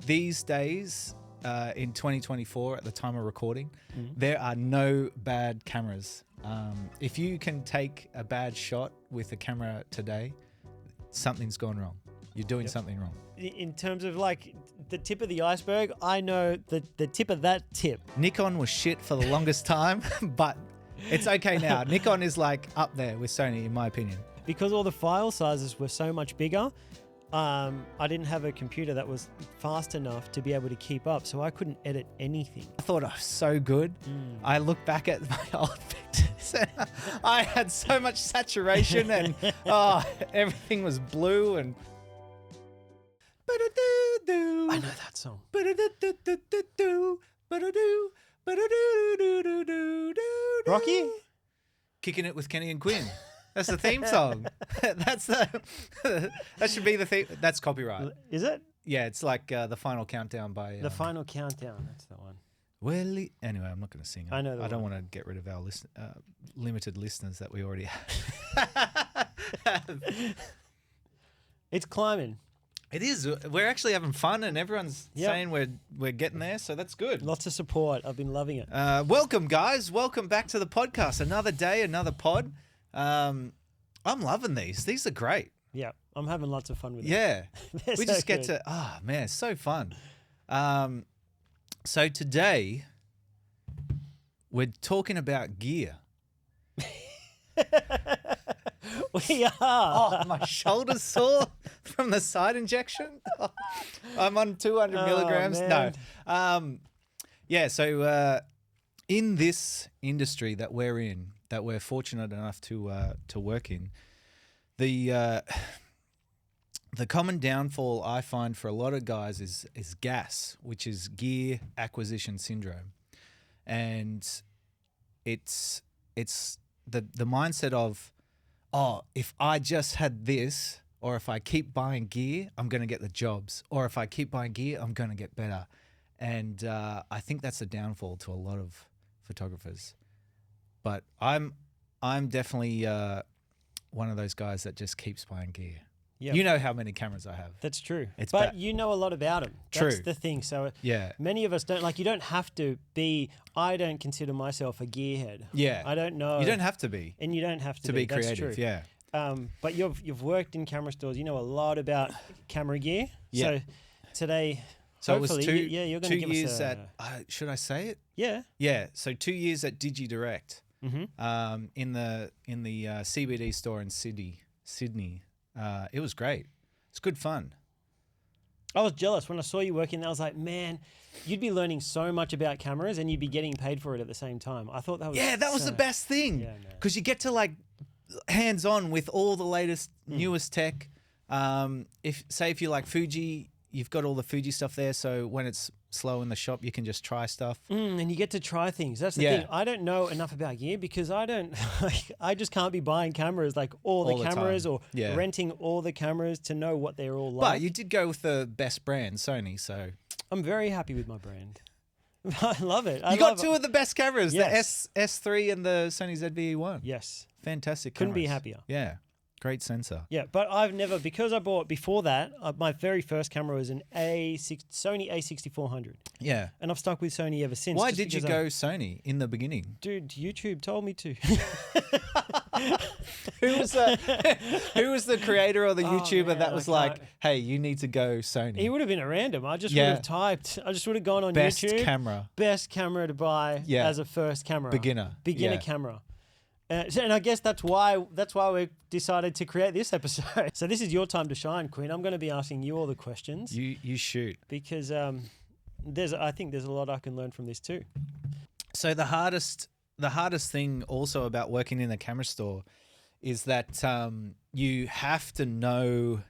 these days, in 2024, at the time of recording, there are no bad cameras. If you can take a bad shot with a camera today, something's gone wrong. You're doing something wrong. In terms of like the tip of the iceberg, I know the tip of that tip. Nikon was shit for the longest time, but it's okay now. Nikon is like up there with Sony, in my opinion. Because all the file sizes were so much bigger, I didn't have a computer that was fast enough to be able to keep up, so I couldn't edit anything. I thought I was so good. I look back at my old pictures and I had so much saturation and everything was blue and... I know that song. Rocky? Kicking it with Kenny and Quinn. That's the theme song. That should be the theme. That's copyright. Is it? Yeah, it's like the Final Countdown by... The Final Countdown, that's the one. Anyway, I'm not going to sing it. I know. I don't want to get rid of our limited listeners that we already have. It's climbing. It is. We're actually having fun, and everyone's saying we're getting there, so that's good. Lots of support. I've been loving it. Welcome, guys. Welcome back to the podcast. Another day, another pod. I'm loving these. These are great. Yeah, I'm having lots of fun with it. Yeah. We so just get good. to, man, it's so fun. So today, we're talking about gear. We are. Oh, my shoulder's sore from the side injection. I'm on 200 milligrams. Man. No. So in this industry that we're in, that we're fortunate enough to work in, the common downfall I find for a lot of guys is GAS, which is gear acquisition syndrome, and it's the mindset of, if I just had this, or if I keep buying gear, I'm going to get the jobs, or if I keep buying gear, I'm going to get better, and I think that's a downfall to a lot of photographers. But I'm definitely one of those guys that just keeps buying gear. Yep. You know how many cameras I have. That's true. But you know a lot about them. True. That's the thing. So yeah, many of us don't. Like, you don't have to be. I don't consider myself a gearhead. Yeah. I don't know. You don't have to be. And you don't have to be That's creative. True. Yeah. But you've worked in camera stores. You know a lot about camera gear. Yeah. So today, so it was hopefully, you're going to give years us should I say it? Yeah. Yeah. So 2 years at DigiDirect. Mm-hmm. In the CBD store in Sydney. It was great. It's good fun. I was jealous when I saw you working there. I was like, man, you'd be learning so much about cameras and you'd be getting paid for it at the same time. I thought that was the best thing, because you get to like hands on with all the latest newest tech. If you like Fuji, you've got all the Fuji stuff there, so when it's slow in the shop, you can just try stuff. And you get to try things. That's the thing. I don't know enough about gear because I just can't be buying cameras, like all the cameras or renting all the cameras to know what they're all like. But you did go with the best brand, Sony, so... I'm very happy with my brand. I love it. You got two of the best cameras, Yes. the S3 and the Sony ZV-E1. Yes. Fantastic Couldn't cameras. be happier. Yeah. Great sensor. Yeah, but I've never, because I bought before that, my very first camera was an Sony A6400. Yeah. And I've stuck with Sony ever since. Why did you go Sony in the beginning? Dude, YouTube told me to. Who was the creator or the YouTuber that was like, hey, you need to go Sony? He would have been at random. I just would have typed. I just would have gone on best YouTube. Best camera to buy as a first camera. Beginner camera. And I guess that's why we decided to create this episode. So this is your time to shine, Quinn. I'm going to be asking you all the questions. You shoot. Because I think there's a lot I can learn from this too. So the hardest thing also about working in a camera store is that you have to know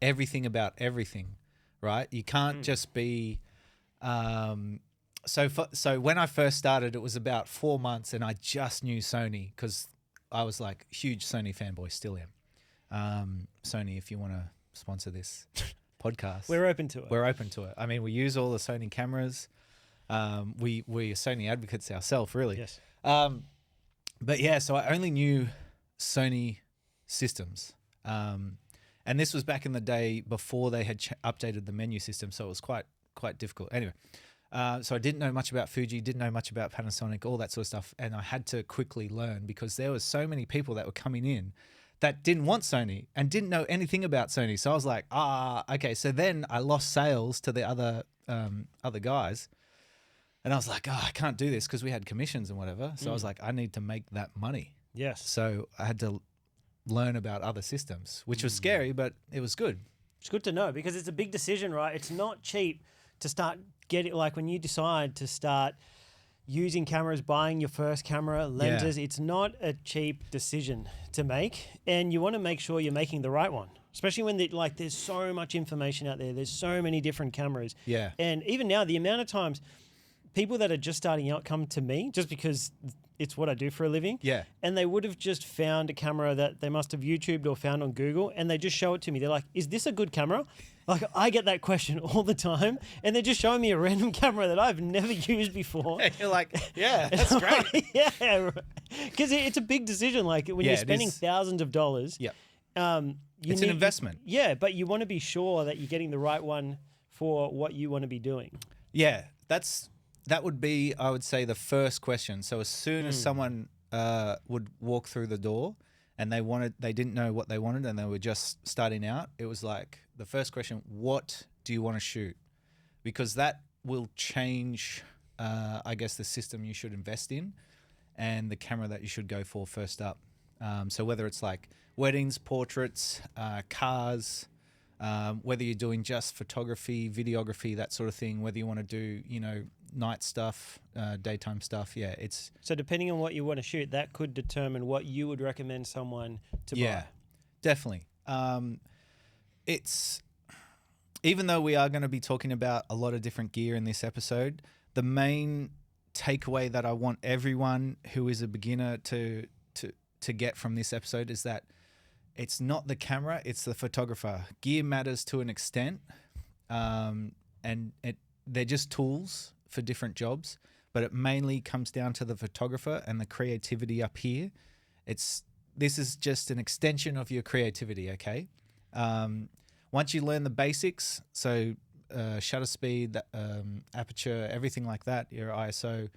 everything about everything, right? You can't just be... So when I first started, it was about 4 months and I just knew Sony because I was like huge Sony fanboy, still am. Sony, if you want to sponsor this podcast. We're open to it. We're open to it. I mean, we use all the Sony cameras. We're Sony advocates ourselves, really. Yes. But yeah, so I only knew Sony systems. And this was back in the day before they had updated the menu system, so it was quite quite difficult. Anyway, so I didn't know much about Fuji, didn't know much about Panasonic, all that sort of stuff. And I had to quickly learn because there were so many people that were coming in that didn't want Sony and didn't know anything about Sony. So I was like, okay. So then I lost sales to the other guys. And I was like, I can't do this because we had commissions and whatever. So I was like, I need to make that money. Yes. So I had to learn about other systems, which was scary, but it was good. It's good to know because it's a big decision, right? It's not cheap to start getting, like when you decide to start using cameras, buying your first camera, lenses, it's not a cheap decision to make. And you want to make sure you're making the right one, especially when there's so much information out there. There's so many different cameras. Yeah. And even now, the amount of times people that are just starting out come to me just because it's what I do for a living. Yeah. And they would have just found a camera that they must have YouTubed or found on Google and they just show it to me. They're like, is this a good camera? Like I get that question all the time and they're just showing me a random camera that I've never used before. You're like, yeah, that's great. Yeah. Because it's a big decision. Like when you're spending thousands of dollars. Yeah. It's an investment. Yeah. But you want to be sure that you're getting the right one for what you want to be doing. Yeah. That would be, I would say, the first question. So as soon as someone would walk through the door and they didn't know what they wanted and they were just starting out, it was like the first question, what do you want to shoot? Because that will change, I guess, the system you should invest in and the camera that you should go for first up. So whether it's like weddings, portraits, cars, whether you're doing just photography, videography, that sort of thing, whether you want to do, night stuff, daytime stuff. Yeah, it's... So depending on what you want to shoot, that could determine what you would recommend someone to buy. Yeah, definitely. It's... Even though we are going to be talking about a lot of different gear in this episode, the main takeaway that I want everyone who is a beginner to get from this episode is that it's not the camera, it's the photographer. Gear matters to an extent, and they're just tools for different jobs, but it mainly comes down to the photographer and the creativity up here. This is just an extension of your creativity, okay? Once you learn the basics, so shutter speed, aperture, everything like that, your ISO,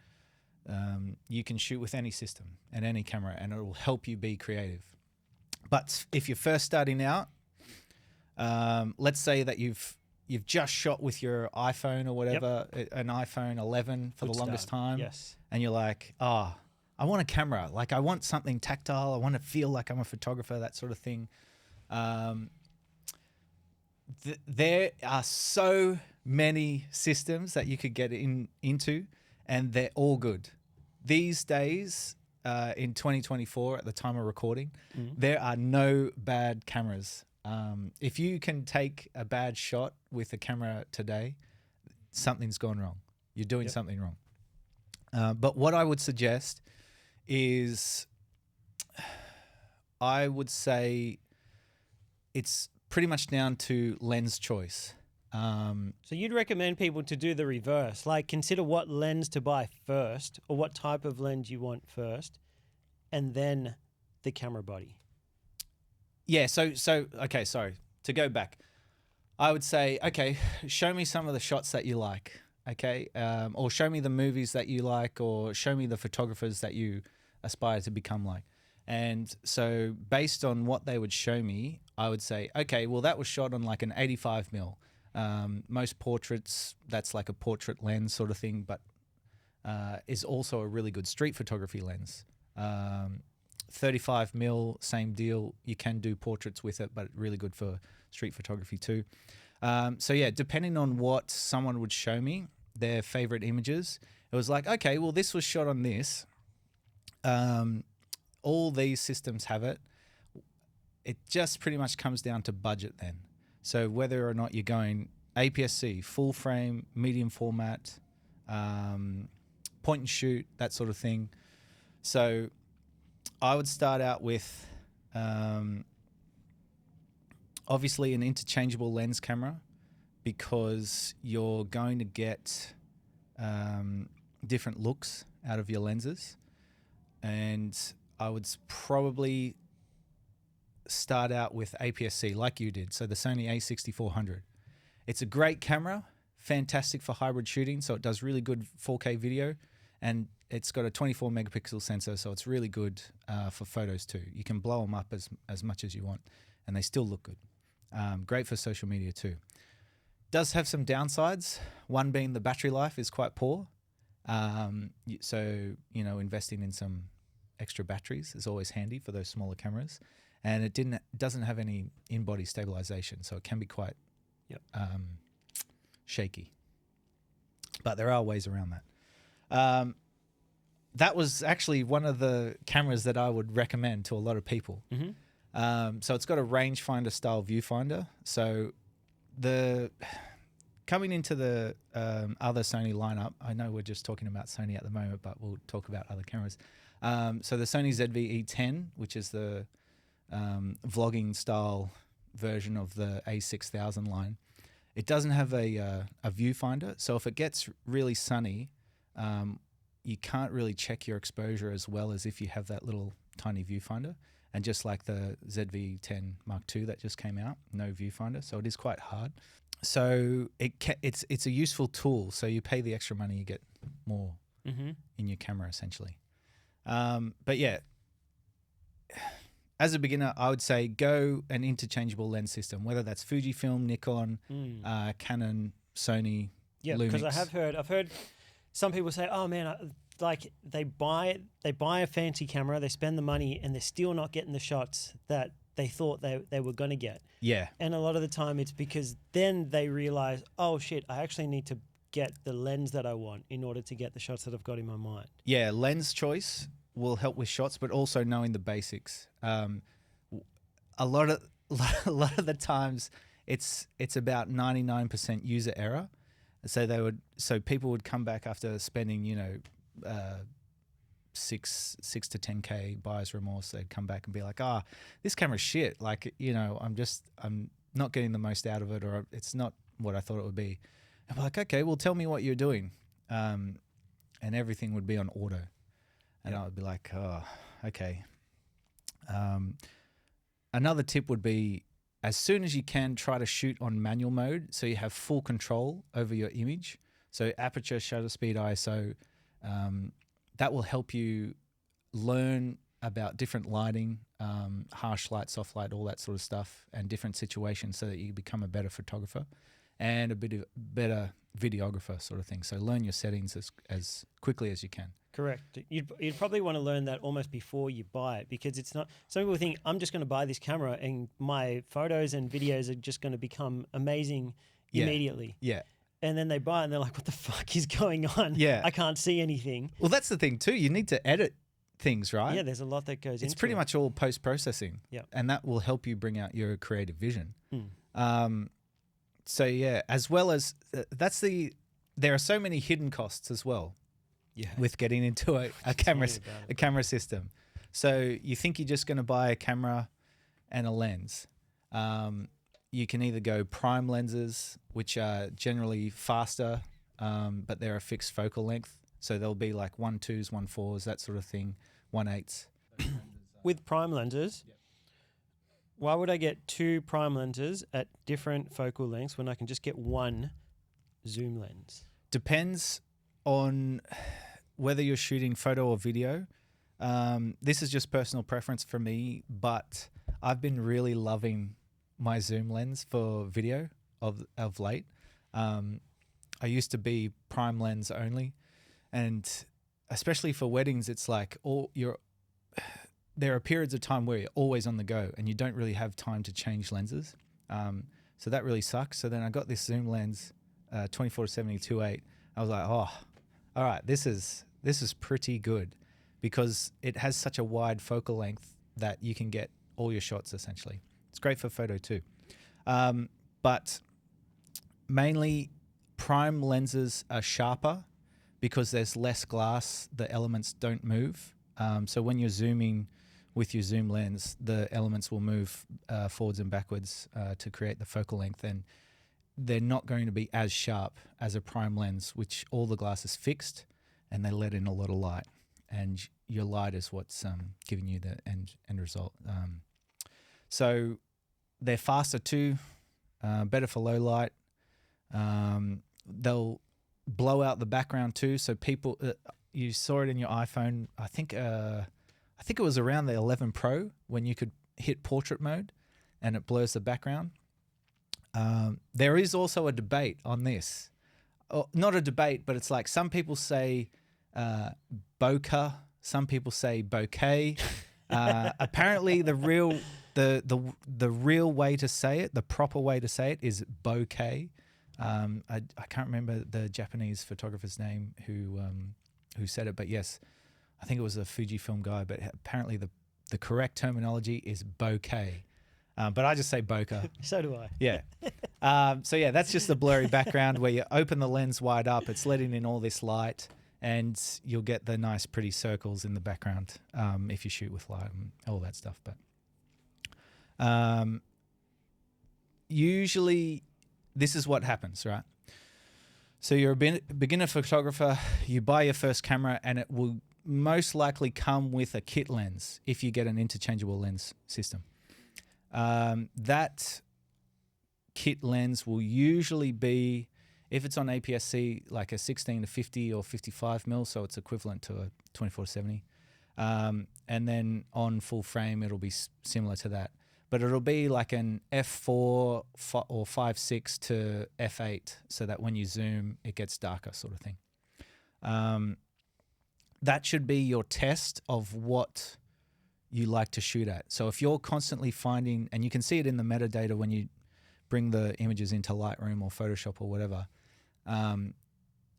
you can shoot with any system and any camera, and it will help you be creative. But if you're first starting out, let's say that you've just shot with your iPhone or whatever, an iPhone 11 for the longest time, yes, and you're like, I want a camera. Like I want something tactile. I want to feel like I'm a photographer, that sort of thing. There are so many systems that you could get into, and they're all good. These days, in 2024, at the time of recording, there are no bad cameras. If you can take a bad shot with a camera today, something's gone wrong. You're doing something wrong. But what I would suggest is, I would say it's pretty much down to lens choice. So you'd recommend people to do the reverse, like consider what lens to buy first or what type of lens you want first, and then the camera body. Yeah, so okay, sorry. To go back, I would say, okay, show me some of the shots that you like, okay? Or show me the movies that you like, or show me the photographers that you aspire to become like. And so based on what they would show me, I would say, okay, well, that was shot on like an 85 mil. Most portraits, that's like a portrait lens sort of thing, but is also a really good street photography lens. 35 mil, same deal. You can do portraits with it, but really good for street photography too. So yeah, depending on what someone would show me, their favorite images, it was like, okay, well, this was shot on this. All these systems have it. It just pretty much comes down to budget then. So whether or not you're going APS-C, full frame, medium format, point and shoot, that sort of thing. So I would start out with obviously an interchangeable lens camera, because you're going to get different looks out of your lenses. And I would probably start out with APS-C like you did. So the Sony A6400. It's a great camera fantastic for hybrid shooting, so it does really good 4K video, and it's got a 24 megapixel sensor, so it's really good for photos too. You can blow them up as much as you want, and they still look good. Great for social media too. Does have some downsides. One being the battery life is quite poor. So, you know, investing in some extra batteries is always handy for those smaller cameras. And it doesn't have any in-body stabilization, so it can be quite shaky. But there are ways around that. That was actually one of the cameras that I would recommend to a lot of people. Mm-hmm. So it's got a rangefinder style viewfinder. So coming into the other Sony lineup, I know we're just talking about Sony at the moment, but we'll talk about other cameras. So the Sony ZV-E10, which is the vlogging style version of the A6000 line, it doesn't have a viewfinder. So if it gets really sunny, you can't really check your exposure as well as if you have that little tiny viewfinder. And just like the ZV-10 Mark II that just came out, no viewfinder, so it is quite hard. So it's a useful tool. So you pay the extra money, you get more in your camera essentially. But yeah, as a beginner, I would say go an interchangeable lens system, whether that's Fujifilm, Nikon, Canon, Sony. Yeah, because I've heard some people say, "Oh man, like they buy a fancy camera, they spend the money, and they're still not getting the shots that they thought they were going to get." Yeah. And a lot of the time it's because then they realize, oh shit, I actually need to get the lens that I want in order to get the shots that I've got in my mind. Yeah, lens choice will help with shots, but also knowing the basics. A lot of the times it's about 99% user error. So people would come back after spending, you know, 6 to 10K buyer's remorse. They'd come back and be like, this camera's shit. Like, you know, I'm not getting the most out of it, or it's not what I thought it would be. I'm like, okay, well, tell me what you're doing. And everything would be on auto. And I would be like, oh, okay. Another tip would be, as soon as you can, try to shoot on manual mode so you have full control over your image. So aperture, shutter speed, ISO, that will help you learn about different lighting, harsh light, soft light, all that sort of stuff, and different situations so that you become a better photographer and a bit of better videographer sort of thing. So learn your settings as quickly as you can. Correct. You'd probably want to learn that almost before you buy it, because it's not. Some people think I'm just going to buy this camera and my photos and videos are just going to become amazing immediately. Yeah. And then they buy it and they're like, what the fuck is going on? Yeah. I can't see anything. Well, that's the thing too. You need to edit things, right? Yeah, there's a lot that goes into it. It's pretty much all post-processing. Yeah. And that will help you bring out your creative vision. So yeah, as well as there are so many hidden costs as well. Yeah. With getting into a camera system. So you think you're just going to buy a camera and a lens. You can either go prime lenses, which are generally faster, but they're a fixed focal length. So they'll be like 1.2s, 1.4s, that sort of thing, 1.8s. With prime lenses, why would I get 2 prime lenses at different focal lengths when I can just get one zoom lens? Depends on whether you're shooting photo or video. This is just personal preference for me, but I've been really loving my zoom lens for video of late. I used to be prime lens only, and especially for weddings, it's like there are periods of time where you're always on the go and you don't really have time to change lenses. So that really sucks. So then I got this zoom lens, 24-70 2.8. I was like, oh, all right, this is pretty good, because it has such a wide focal length that you can get all your shots essentially. It's great for photo too. But mainly prime lenses are sharper because there's less glass, the elements don't move. So when you're zooming with your zoom lens, the elements will move forwards and backwards to create the focal length, and they're not going to be as sharp as a prime lens, which all the glass is fixed and they let in a lot of light, and your light is what's giving you the end result. So they're faster too, better for low light, they'll blow out the background too. So people, you saw it in your iPhone. I think it was around the 11 Pro when you could hit portrait mode, and it blurs the background. There is also a debate on this. Not a debate, but it's like some people say bokeh, some people say bokeh. Apparently, the real way to say it, the proper way to say it, is bokeh. I can't remember the Japanese photographer's name who said it, but yes, I think it was a Fujifilm guy. But apparently, the correct terminology is bokeh. But I just say bokeh. So do I. Yeah. So yeah, that's just the blurry background where you open the lens wide up. It's letting in all this light, and you'll get the nice, pretty circles in the background if you shoot with light and all that stuff. But usually, this is what happens, right? So you're a beginner photographer. You buy your first camera, and it will most likely come with a kit lens if you get an interchangeable lens system. That kit lens will usually be, if it's on APS-C, like a 16 to 50 or 55 mil, so it's equivalent to a 24-70. And then on full frame, it'll be similar to that. But it'll be like an f4 or 5.6 to f8, so that when you zoom, it gets darker, sort of thing. That should be your test of what you like to shoot at. So if you're constantly finding, and you can see it in the metadata when you bring the images into Lightroom or Photoshop or whatever,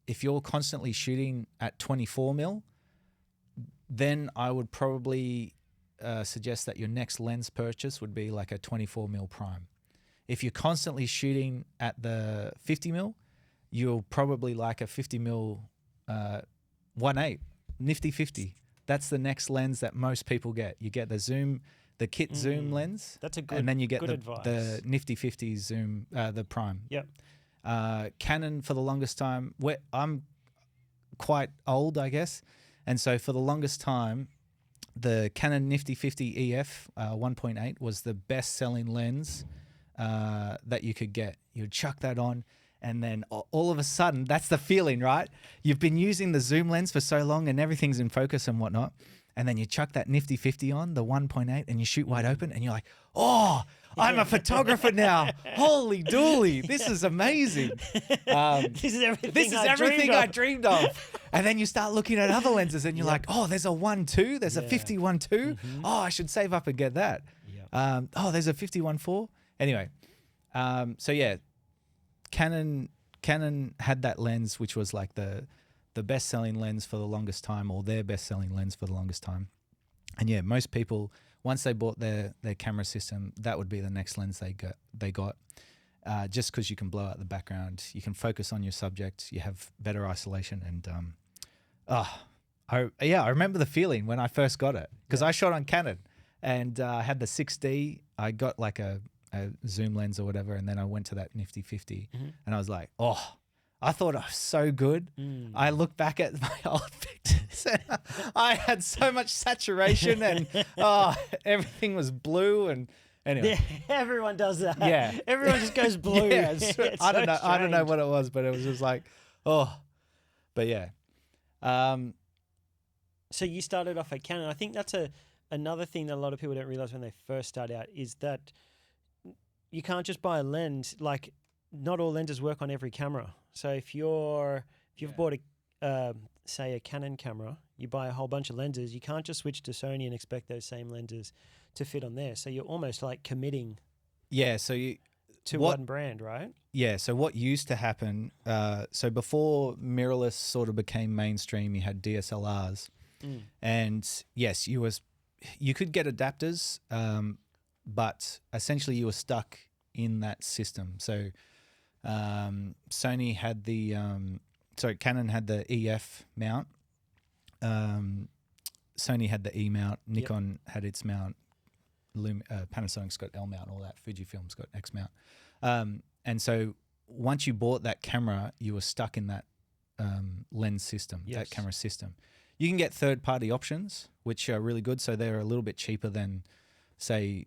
if you're constantly shooting at 24 mil, then I would probably suggest that your next lens purchase would be like a 24 mil prime. If you're constantly shooting at the 50 mil, you'll probably like a 50 mil 1.8 nifty 50. That's the next lens that most people get. You get the kit zoom lens. That's a good, and then you get advice. the nifty 50 zoom, the prime. Yep. Canon for the longest time. I'm quite old, I guess, and so for the longest time, the Canon Nifty 50 EF 1.8 was the best-selling lens that you could get. You'd chuck that on, and then all of a sudden, that's the feeling, right? You've been using the zoom lens for so long and everything's in focus and whatnot, and then you chuck that Nifty 50 on, the 1.8, and you shoot wide open, and you're like, oh, I'm a photographer now. Holy dooly, this is amazing. This is everything I dreamed of. And then you start looking at other lenses, and you're like, oh, there's a 1.2, there's a 50-1.2. Oh, I should save up and get that. Oh, there's a 50-1.4. Anyway, so yeah, Canon had that lens, which was like the best-selling lens for the longest time, or their best-selling lens for the longest time. And yeah, most people, once they bought their camera system, that would be the next lens they got. Just because you can blow out the background, you can focus on your subject, you have better isolation, and I remember the feeling when I first got it, because I shot on Canon and I had the 6D. I got like a zoom lens or whatever, and then I went to that Nifty 50, and I was like, oh, I thought I was so good. I look back at my old pictures, and I had so much saturation, and everything was blue, and anyway. Yeah, everyone does that. Yeah. Everyone just goes blue. Yeah, I don't know. So I don't know strange. what it was, but it was just like, oh, but yeah. So you started off at Canon. I think that's another thing that a lot of people don't realize when they first start out is that you can't just buy a lens. Like, not all lenses work on every camera. So if you've bought say a Canon camera, you buy a whole bunch of lenses, you can't just switch to Sony and expect those same lenses to fit on there. So you're almost like committing to one brand, right? Yeah, so what used to happen, so before mirrorless sort of became mainstream, you had DSLRs. And yes, you could get adapters, but essentially you were stuck in that system. So Canon had the EF mount, Sony had the E mount, Nikon had its mount, Panasonic's got L mount, all that, Fujifilm's got X mount. And so once you bought that camera, you were stuck in that lens system, that camera system. You can get third-party options, which are really good. So they're a little bit cheaper than, say,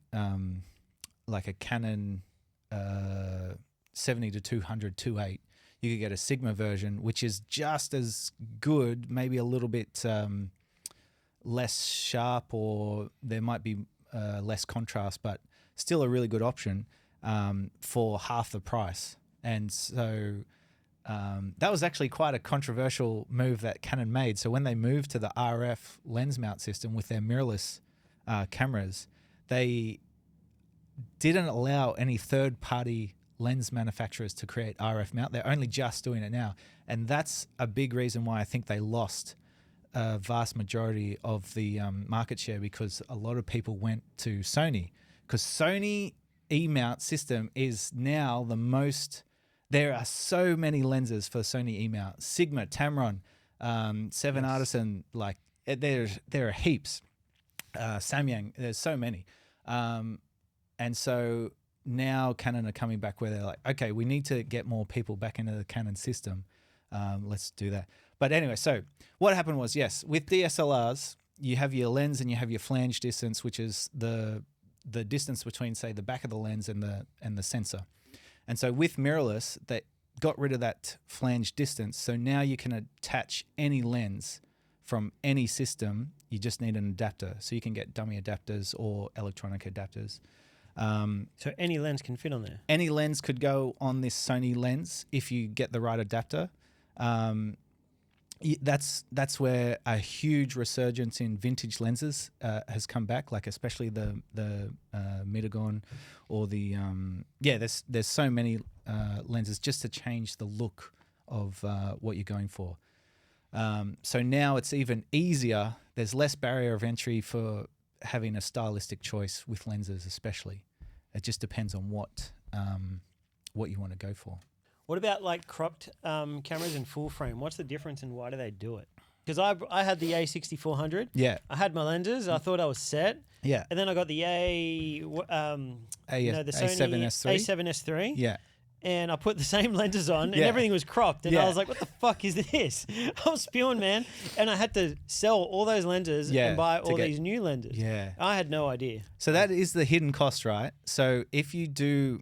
like a Canon 70 to 200 2.8. You could get a Sigma version, which is just as good, maybe a little bit less sharp, or there might be less contrast, but still a really good option for half the price. And so that was actually quite a controversial move that Canon made. So when they moved to the RF lens mount system with their mirrorless cameras, they didn't allow any third-party lens manufacturers to create RF mount. They're only just doing it now. And that's a big reason why I think they lost a vast majority of the market share, because a lot of people went to Sony, because Sony E-mount system is now the most. There are so many lenses for Sony E-mount. Sigma, Tamron, 7 Artisan, like there are heaps. Samyang, there's so many. And so now Canon are coming back where they're like, okay, we need to get more people back into the Canon system. Let's do that. But anyway, so what happened was, yes, with DSLRs, you have your lens and you have your flange distance, which is the distance between, say, the back of the lens and the sensor. And so with mirrorless, they got rid of that flange distance. So now you can attach any lens from any system. You just need an adapter. So you can get dummy adapters or electronic adapters. So any lens can fit on there? Any lens could go on this Sony lens if you get the right adapter. That's where a huge resurgence in vintage lenses has come back, like especially the Mitagon or the there's so many lenses just to change the look of what you're going for. So now it's even easier. There's less barrier of entry for having a stylistic choice with lenses, especially. It just depends on what you want to go for. What about like cropped cameras and full frame? What's the difference and why do they do it? Because I had the A6400. Yeah. I had my lenses. I thought I was set. Yeah. And then I got the the Sony A7S3. A7S3. Yeah. And I put the same lenses on, and everything was cropped. And I was like, "What the fuck is this?" I was spewing, man. And I had to sell all those lenses and buy all these new lenses. Yeah. I had no idea. So that is the hidden cost, right? So if you do.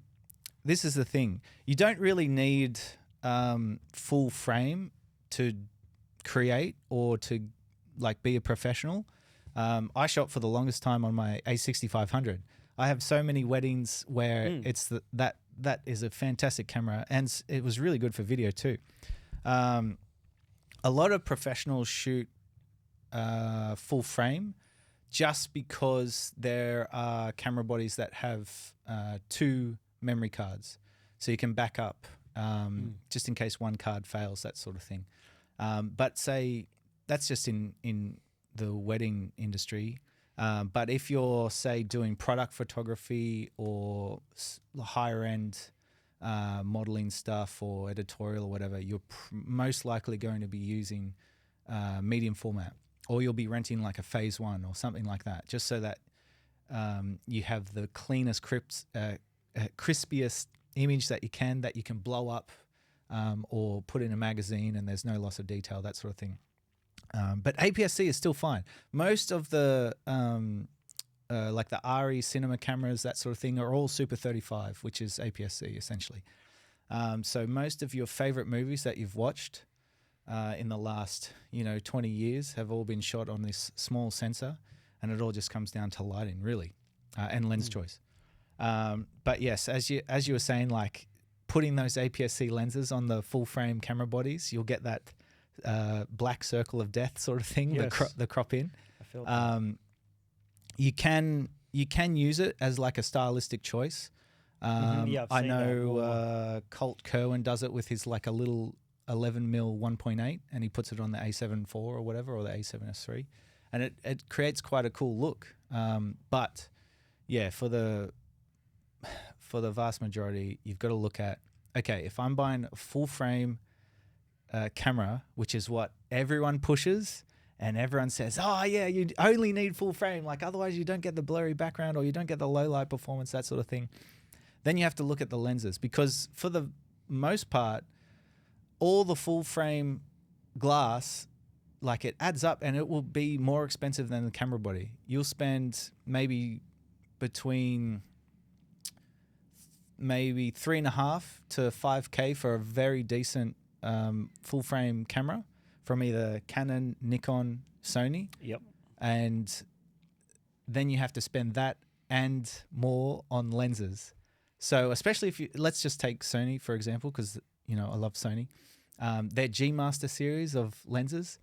This is the thing. You don't really need full frame to create or to like be a professional. I shot for the longest time on my A6500. I have so many weddings where it's that is a fantastic camera, and it was really good for video too. A lot of professionals shoot full frame just because there are camera bodies that have two memory cards, so you can back up just in case one card fails, that sort of thing. But say that's just in the wedding industry. But if you're, say, doing product photography or higher end modeling stuff or editorial or whatever, you're most likely going to be using medium format, or you'll be renting like a phase 1 or something like that, just so that you have the cleanest, crispiest image that you can blow up or put in a magazine, and there's no loss of detail, that sort of thing. But APS-C is still fine. Most of the like the RE cinema cameras, that sort of thing, are all Super 35, which is APS-C essentially. So most of your favorite movies that you've watched in the last 20 years have all been shot on this small sensor, and it all just comes down to lighting, really, and lens choice. But yes, as you were saying, like putting those APS-C lenses on the full frame camera bodies, you'll get that black circle of death sort of thing, the crop in. I feel that. You can use it as like a stylistic choice. I know Colt Kerwin does it with his like a little 11mm 1.8, and he puts it on the A7 IV or whatever, or the A7S3, and it creates quite a cool look. But yeah, for the vast majority, you've got to look at, okay, if I'm buying a full frame camera, which is what everyone pushes, and everyone says, oh yeah, you only need full frame, like otherwise you don't get the blurry background or you don't get the low light performance, that sort of thing. Then you have to look at the lenses, because for the most part, all the full frame glass, like it adds up, and it will be more expensive than the camera body. You'll spend maybe between maybe 3.5 to 5K for a very decent full frame camera from either Canon, Nikon, Sony. Yep. And then you have to spend that and more on lenses. So especially if you, let's just take Sony for example, because you know I love Sony. Their G Master series of lenses,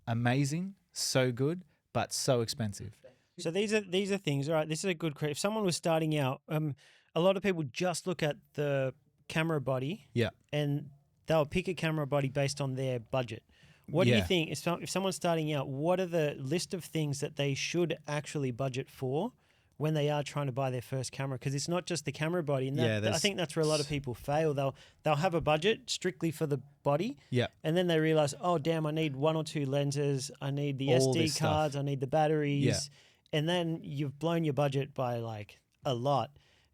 amazing, so good, but so expensive. So these are things. All right, this is a good. If someone was starting out, a lot of people just look at the camera body, Yeah. and they'll pick a camera body based on their budget. What do you think? If someone's starting out, what are the list of things that they should actually budget for when they are trying to buy their first camera? Because it's not just the camera body. And I think that's where a lot of people fail. They'll have a budget strictly for the body. Yeah. And then they realize, oh, damn, I need 1 or 2 lenses. I need the All SD this cards. stuff. I need the batteries. Yeah. And then you've blown your budget by like a lot.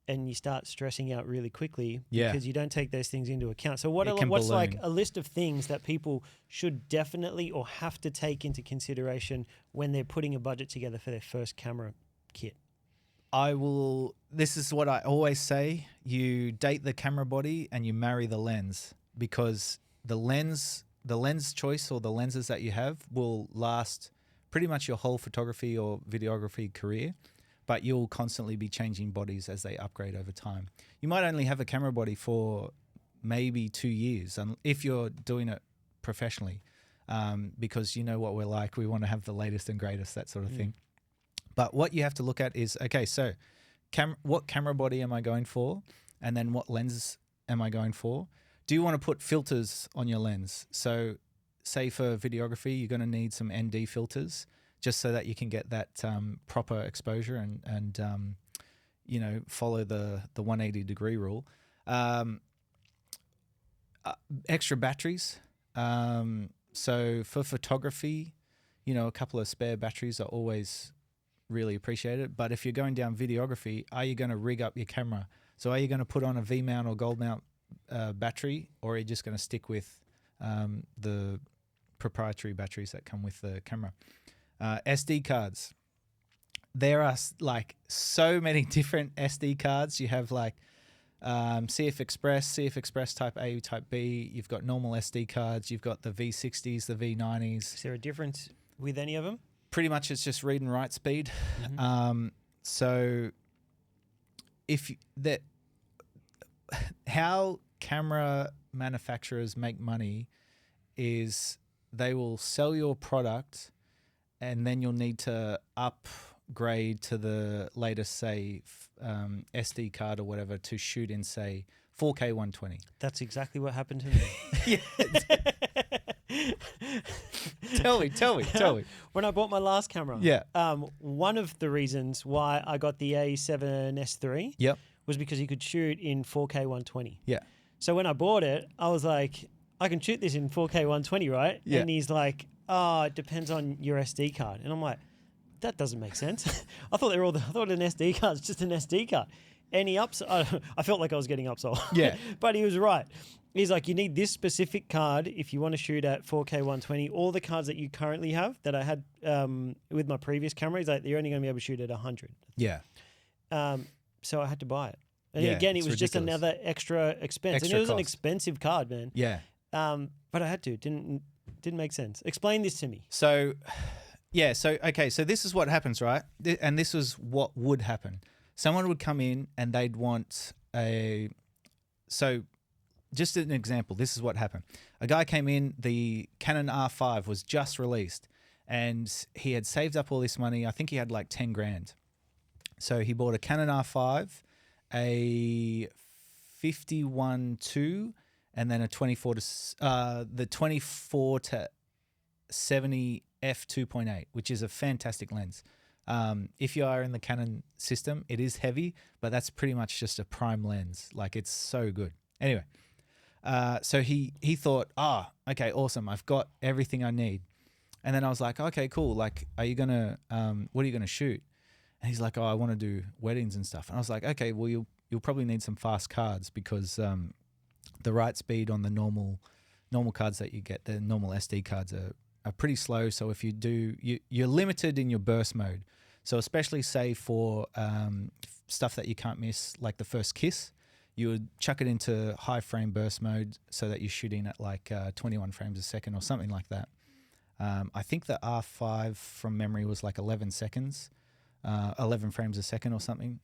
And you start stressing out really quickly because you don't take those things into account. So what's like a list of things that people should definitely or have to take into consideration when they're putting a budget together for their first camera kit? This is what I always say. You date the camera body and you marry the lens, because the lens choice or the lenses that you have will last pretty much your whole photography or videography career. But you'll constantly be changing bodies as they upgrade over time. You might only have a camera body for maybe 2 years if you're doing it professionally, because you know what we're like. We want to have the latest and greatest, that sort of thing. But what you have to look at is, okay, so what camera body am I going for? And then what lens am I going for? Do you want to put filters on your lens? So say for videography, you're going to need some ND filters, just so that you can get that proper exposure and you know, follow the 180-degree rule. Extra batteries. So for photography, you know, a couple of spare batteries are always really appreciated. But if you're going down videography, are you going to rig up your camera? So are you going to put on a V-mount or gold mount battery, or are you just going to stick with the proprietary batteries that come with the camera? SD cards. There are like so many different SD cards. You have like CF Express Type A, Type B. You've got normal SD cards. You've got the V60s, the V90s. Is there a difference with any of them? Pretty much it's just read and write speed. Mm-hmm. So how camera manufacturers make money is they will sell your product, and then you'll need to upgrade to the latest, say, SD card or whatever to shoot in, say, 4K 120. That's exactly what happened to me. Tell me. When I bought my last camera, one of the reasons why I got the A7S III was because you could shoot in 4K 120. Yeah. So when I bought it, I was like, I can shoot this in 4K 120, right? Yeah. And he's like, oh, it depends on your SD card. And I'm like, that doesn't make sense. I thought an SD card is just an SD card. And I felt like I was getting upsold. Yeah. But he was right. He's like, you need this specific card if you want to shoot at 4K 120. All the cards that you currently have that I had with my previous camera, he's like, you're only going to be able to shoot at 100. Yeah. So I had to buy it. And Yeah, again, it it's was just ridiculous. another extra expense. Extra and it was an cost. expensive card, man. Yeah. But I had to. Didn't make sense. Explain this to me. So, okay, so this is what happens, right? And this is what would happen. Someone would come in and they'd want so just an example, this is what happened. A guy came in, the Canon R5 was just released, and he had saved up all this money. I think he had like 10 grand. So he bought a Canon R5, a 51.2, and then a 24 to 70 f2.8, which is a fantastic lens. If you are in the Canon system, it is heavy, but that's pretty much just a prime lens. Like, it's so good. Anyway, so he thought, okay, awesome, I've got everything I need. And then I was like, okay, cool. Like, are you gonna what are you gonna shoot? And he's like, I want to do weddings and stuff. And I was like, okay, well, you'll probably need some fast cards, because the write speed on the normal cards that you get, the normal SD cards are pretty slow. So if you do, you're limited in your burst mode. So especially, say, for stuff that you can't miss, like the first kiss, you would chuck it into high frame burst mode so that you're shooting at like 21 frames a second or something like that. I think the R5 from memory was like 11 seconds, 11 frames a second or something.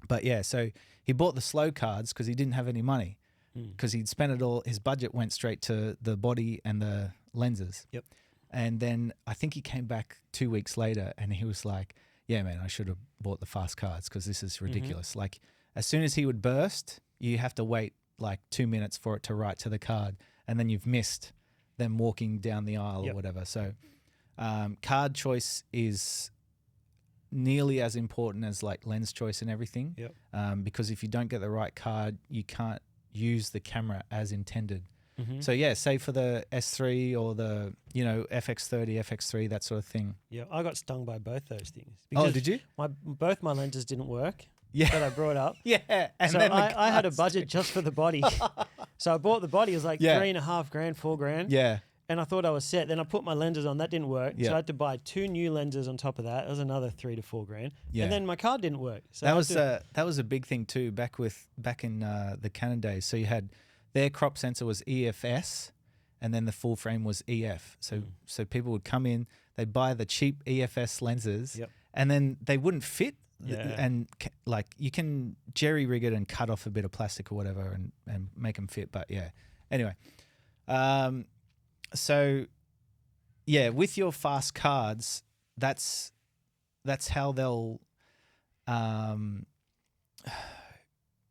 But yeah, so he bought the slow cards because he didn't have any money, because he'd spent it all. His budget went straight to the body and the lenses. Yep. And then I think he came back 2 weeks later and he was like, yeah, man, I should have bought the fast cards because this is ridiculous. Like, as soon as he would burst, you have to wait like 2 minutes for it to write to the card, and then you've missed them walking down the aisle or whatever. So card choice is nearly as important as like lens choice and everything. Because if you don't get the right card, you can't use the camera as intended. So yeah, say for the S3 or the, you know, FX30, FX3, that sort of thing. Yeah, I got stung by both those things. Oh, did you? Both my lenses didn't work. Yeah. That I brought up. Yeah. And so then I had a budget just for the body. So I bought the body. It was like $3.5 grand, $4 grand. Yeah. And I thought I was set. Then I put my lenses on. That didn't work. Yeah. So I had to buy 2 new lenses on top of that. That was another $3 to $4 grand. Yeah. And then my card didn't work. So that was a big thing too back in the Canon days. So you had their crop sensor was EFS, and then the full frame was EF. So people would come in, they'd buy the cheap EFS lenses, and then they wouldn't fit. And like you can jerry rig it and cut off a bit of plastic or whatever and make them fit. But yeah, anyway, so yeah, with your fast cards, that's how they'll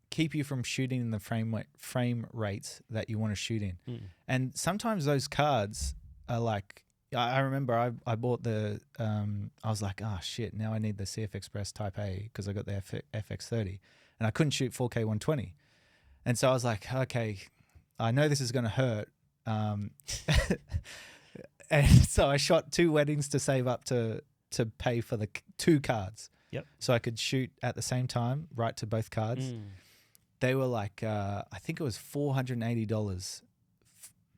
keep you from shooting in the frame rates that you want to shoot in. And sometimes those cards are like, I remember I bought the, I was like, oh shit, now I need the CF Express Type A because I got the FX30 and I couldn't shoot 4K 120. And so I was like, okay, I know this is going to hurt. And so I shot 2 weddings to save up to pay for the 2 cards. So I could shoot at the same time, right to both cards. They were like, I think it was $480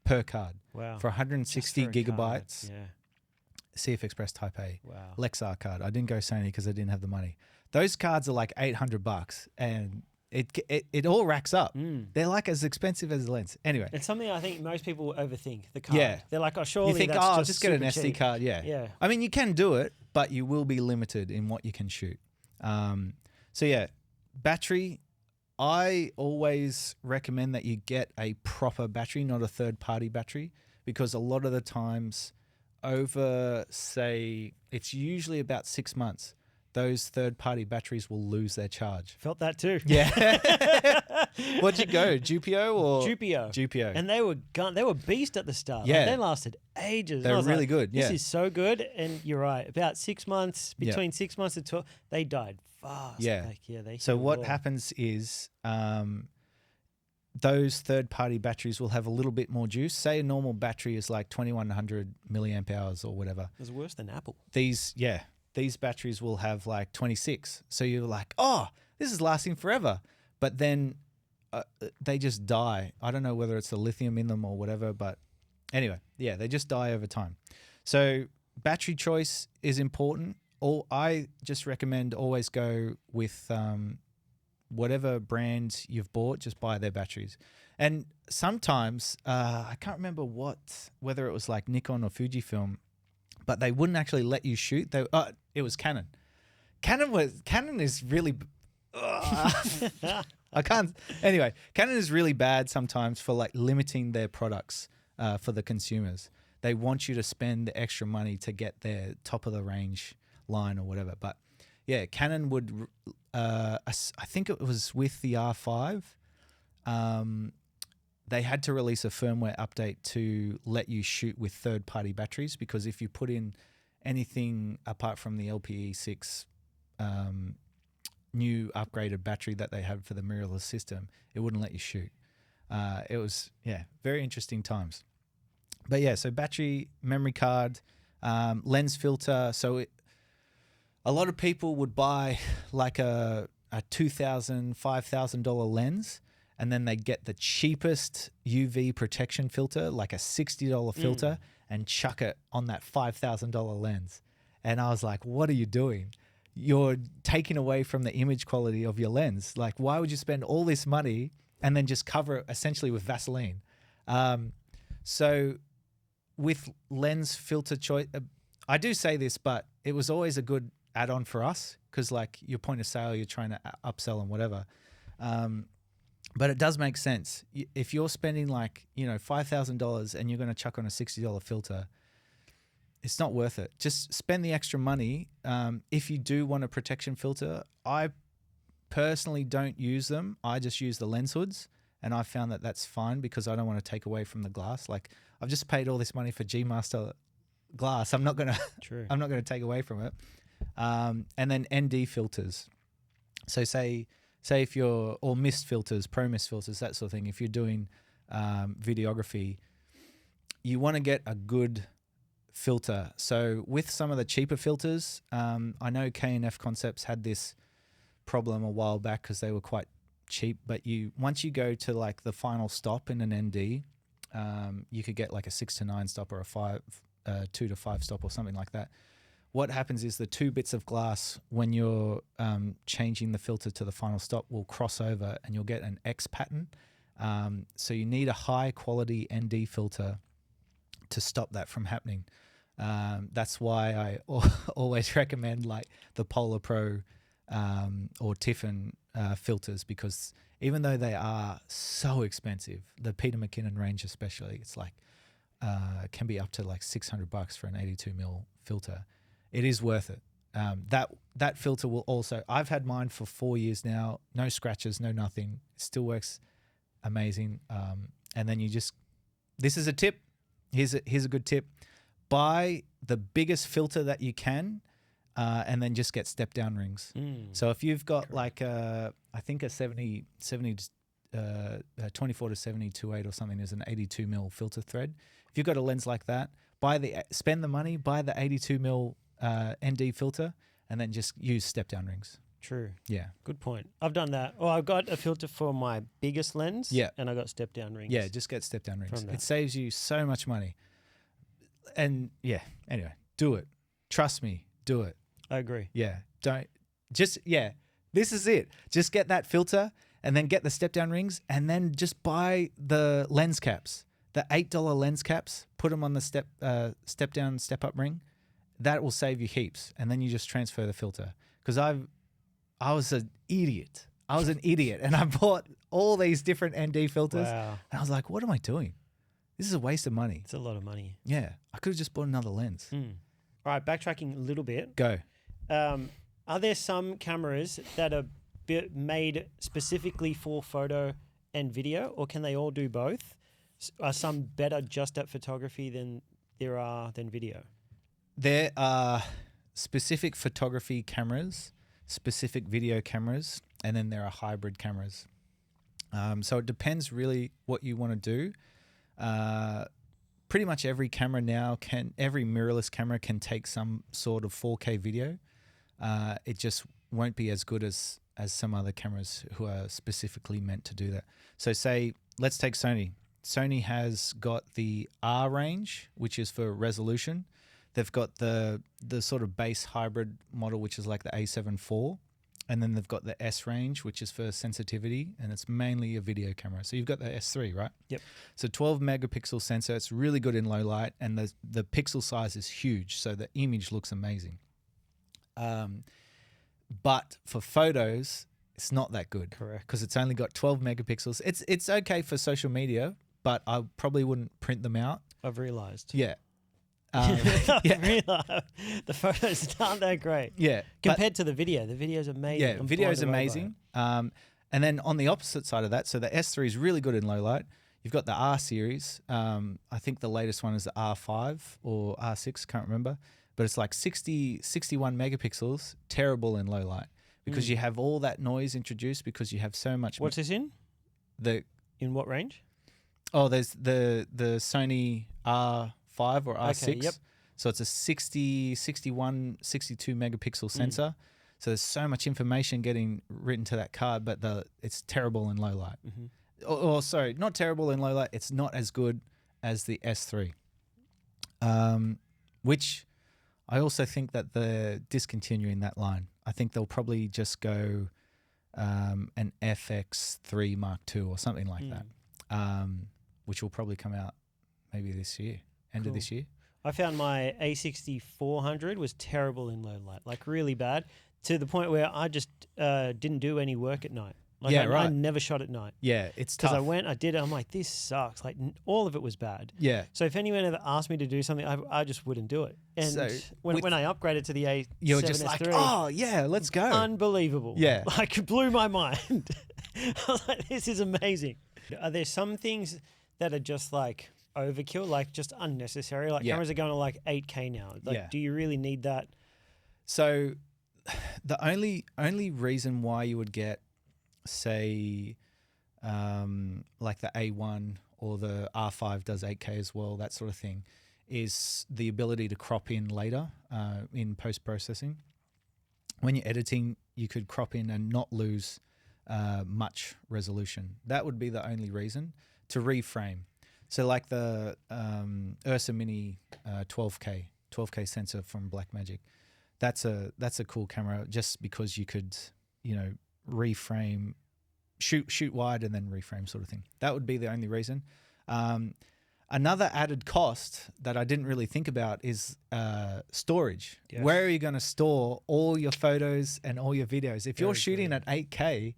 per card. Wow. For 160 gigabytes. Yeah. CF Express Type A. Wow. Lexar card. I didn't go Sony because I didn't have the money. Those cards are like $800 and it all racks up. They're like as expensive as the lens. Anyway. It's something I think most people overthink, the card. Yeah. They're like, oh, surely you think, that's just get an SD cheap. card. Yeah. Yeah. I mean, you can do it, but you will be limited in what you can shoot. So yeah, battery, I always recommend that you get a proper battery, not a third-party battery, because a lot of the times over, say, it's usually about 6 months, those third-party batteries will lose their charge. Felt that too. Yeah. What'd you go, Jupio or? Jupio. And they were beast at the start. Yeah. Like, they lasted ages. They were really good, This is so good. And you're right. About 6 months, between 6 months and 12, they died fast. Yeah. They so what happens is those third-party batteries will have a little bit more juice. Say a normal battery is like 2100 milliamp hours or whatever. It's worse than Apple. These batteries will have like 26. So you're like, oh, this is lasting forever. But then they just die. I don't know whether it's the lithium in them or whatever, but anyway, yeah, they just die over time. So battery choice is important. I just recommend always go with whatever brand you've bought, just buy their batteries. And sometimes, I can't remember whether it was like Nikon or Fujifilm, but they wouldn't actually let you shoot. It was Canon. Canon is really... Canon is really bad sometimes for like limiting their products for the consumers. They want you to spend the extra money to get their top of the range line or whatever. But yeah, Canon would, I think it was with the R5, they had to release a firmware update to let you shoot with third-party batteries, because if you put in anything apart from the LPE6 new upgraded battery that they had for the mirrorless system, it wouldn't let you shoot. It was, very interesting times. But yeah, so battery, memory card, lens filter. So a lot of people would buy like a $2,000, $5,000 lens, and then they get the cheapest UV protection filter, like a $60 filter, and chuck it on that $5,000 lens. And I was like, what are you doing? you're taking away from the image quality of your lens. Like, why would you spend all this money and then just cover it essentially with Vaseline? So with lens filter choice, I do say this, but it was always a good add-on for us because, like, your point of sale, you're trying to upsell and whatever. But it does make sense. If you're spending like, $5,000 and you're going to chuck on a $60 filter, it's not worth it. Just spend the extra money. If you do want a protection filter, I personally don't use them. I just use the lens hoods, and I found that that's fine because I don't want to take away from the glass. Like, I've just paid all this money for G Master glass. I'm not gonna take away from it. And then ND filters. So say if you're, or mist filters, pro mist filters, that sort of thing. If you're doing videography, you want to get a good filter. So with some of the cheaper filters, I know K&F Concepts had this problem a while back because they were quite cheap, but once you go to like the final stop in an ND, you could get like a 6 to 9 stop or a 2 to 5 stop or something like that. What happens is the two bits of glass, when you're changing the filter to the final stop, will cross over and you'll get an X pattern. So you need a high quality ND filter to stop that from happening. That's why I always recommend like the Polar Pro or Tiffin filters, because even though they are so expensive, the Peter McKinnon range especially, it's like can be up to like $600 for an 82mm filter. It is worth it. That filter will also, I've had mine for 4 years now, no scratches, no nothing. It still works amazing. And then this is a tip. Here's a good tip. Buy the biggest filter that you can, and then just get step down rings. So if you've got like I think a 24 to 70 2.8 or something is an 82mm filter thread. If you've got a lens like that, spend the money, buy the 82mm ND filter, and then just use step down rings. True. Yeah. Good point. I've done that. Oh, I've got a filter for my biggest lens. Yeah. And I got step down rings. Yeah, just get step down rings. It saves you so much money. And yeah, anyway, do it. Trust me, do it. I agree. Yeah. This is it. Just get that filter and then get the step down rings, and then just buy the lens caps, the $8 lens caps, put them on the step down, step up ring. That will save you heaps. And then you just transfer the filter. Because I was an idiot. And I bought all these different ND filters. Wow. And I was like, what am I doing? This is a waste of money. It's a lot of money. Yeah. I could have just bought another lens. All right, backtracking a little bit. Go. Are there some cameras that are made specifically for photo and video, or can they all do both? Are some better just at photography than video? There are specific photography cameras, specific video cameras, and then there are hybrid cameras. So it depends really what you want to do. Pretty much every camera now every mirrorless camera can take some sort of 4K video. It just won't be as good as some other cameras who are specifically meant to do that. So let's take Sony. Sony has got the R range, which is for resolution. They've got the sort of base hybrid model, which is like the A7 IV. And then they've got the S range, which is for sensitivity, and it's mainly a video camera. So you've got the S3, right? Yep. So 12 megapixel sensor. It's really good in low light, and the pixel size is huge, so the image looks amazing. But for photos, it's not that good. Correct. Because it's only got 12 megapixels. It's okay for social media, but I probably wouldn't print them out. I've realized. Yeah. The photos aren't that great. Yeah. Compared to the video. The video's amazing. Yeah, video's amazing. And then on the opposite side of that, so the S3 is really good in low light. You've got the R series. I think the latest one is the R5 or R6, can't remember. But it's like 61 megapixels, terrible in low light. Because you have all that noise introduced because you have so much... What's this in? In what range? Oh, there's the Sony R5 or R6. Okay, yep. So it's a 60, 61, 62 megapixel sensor. So there's so much information getting written to that card, but it's terrible in low light. Sorry, not terrible in low light. It's not as good as the S3, which I also think that they're discontinuing that line. I think they'll probably just go an FX3 Mark II or something like that, which will probably come out maybe this year, end of this year. I found my A6400 was terrible in low light, like really bad, to the point where I just didn't do any work at night. Like I never shot at night. Yeah, it's tough. Because I did it. I'm like, this sucks. Like all of it was bad. Yeah. So if anyone ever asked me to do something, I just wouldn't do it. And so when I upgraded to the A7S3, you're just like, oh yeah, let's go. Unbelievable. Yeah. Like it blew my mind. I was like, this is amazing. Are there some things that are just like overkill, like just unnecessary? Like cameras are going to like 8K now. Like, do you really need that? So the only reason why you would get, say, like the A1 or the R5 does 8K as well, that sort of thing, is the ability to crop in later in post-processing. When you're editing, you could crop in and not lose much resolution. That would be the only reason, to reframe. So like the Ursa Mini 12K sensor from Blackmagic, that's a cool camera just because you could, reframe, shoot wide and then reframe sort of thing. That would be the only reason. Another added cost that I didn't really think about is storage. Yes. Where are you going to store all your photos and all your videos? If you're shooting at 8K,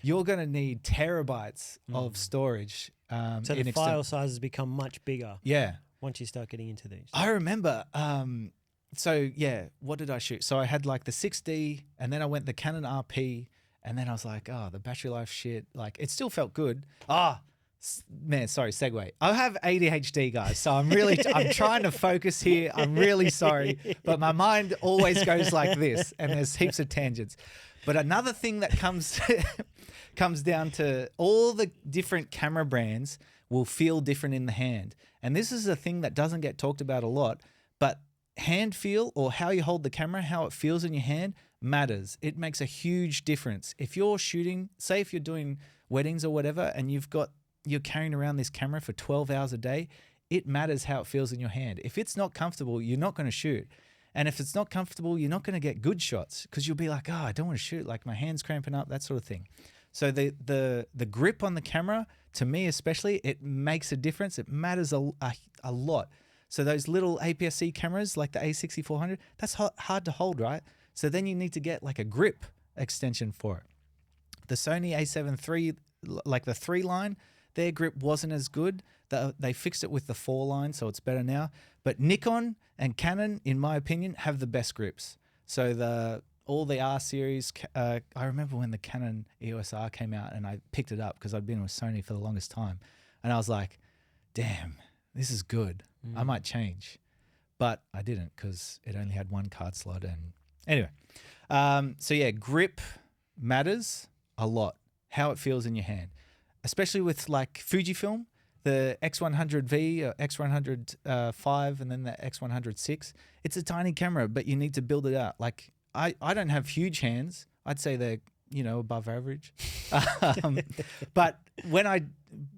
you're going to need terabytes of storage. So the file sizes become much bigger. Yeah. Once you start getting into these. I remember, what did I shoot? So I had like the 6D and then I went the Canon RP and then I was like, oh, the battery life shit. Like it still felt good. Man, sorry, segue. I have ADHD, guys, so I'm trying to focus here. I'm really sorry, but my mind always goes like this and there's heaps of tangents. But another thing that comes down to all the different camera brands will feel different in the hand. And this is a thing that doesn't get talked about a lot, but hand feel, or how you hold the camera, how it feels in your hand, matters. It makes a huge difference. If you're shooting, say if you're doing weddings or whatever, and you're carrying around this camera for 12 hours a day, it matters how it feels in your hand. If it's not comfortable, you're not going to shoot. And if it's not comfortable, you're not going to get good shots because you'll be like, I don't want to shoot, like my hand's cramping up, that sort of thing. So the grip on the camera, to me especially, it makes a difference. It matters a lot. So those little APS-C cameras like the A6400, that's hard to hold, right? So then you need to get like a grip extension for it. The Sony A7 III, like the 3 line, their grip wasn't as good. They fixed it with the 4 line, so it's better now. But Nikon and Canon, in my opinion, have the best grips. So all the R series, I remember when the Canon EOS R came out and I picked it up because I'd been with Sony for the longest time. And I was like, damn, this is good. I might change. But I didn't because it only had one card slot. And anyway, grip matters a lot, how it feels in your hand. Especially with like Fujifilm, the X100V or X100V and then the X100VI. It's a tiny camera, but you need to build it out. Like I don't have huge hands. I'd say they're, above average. But when I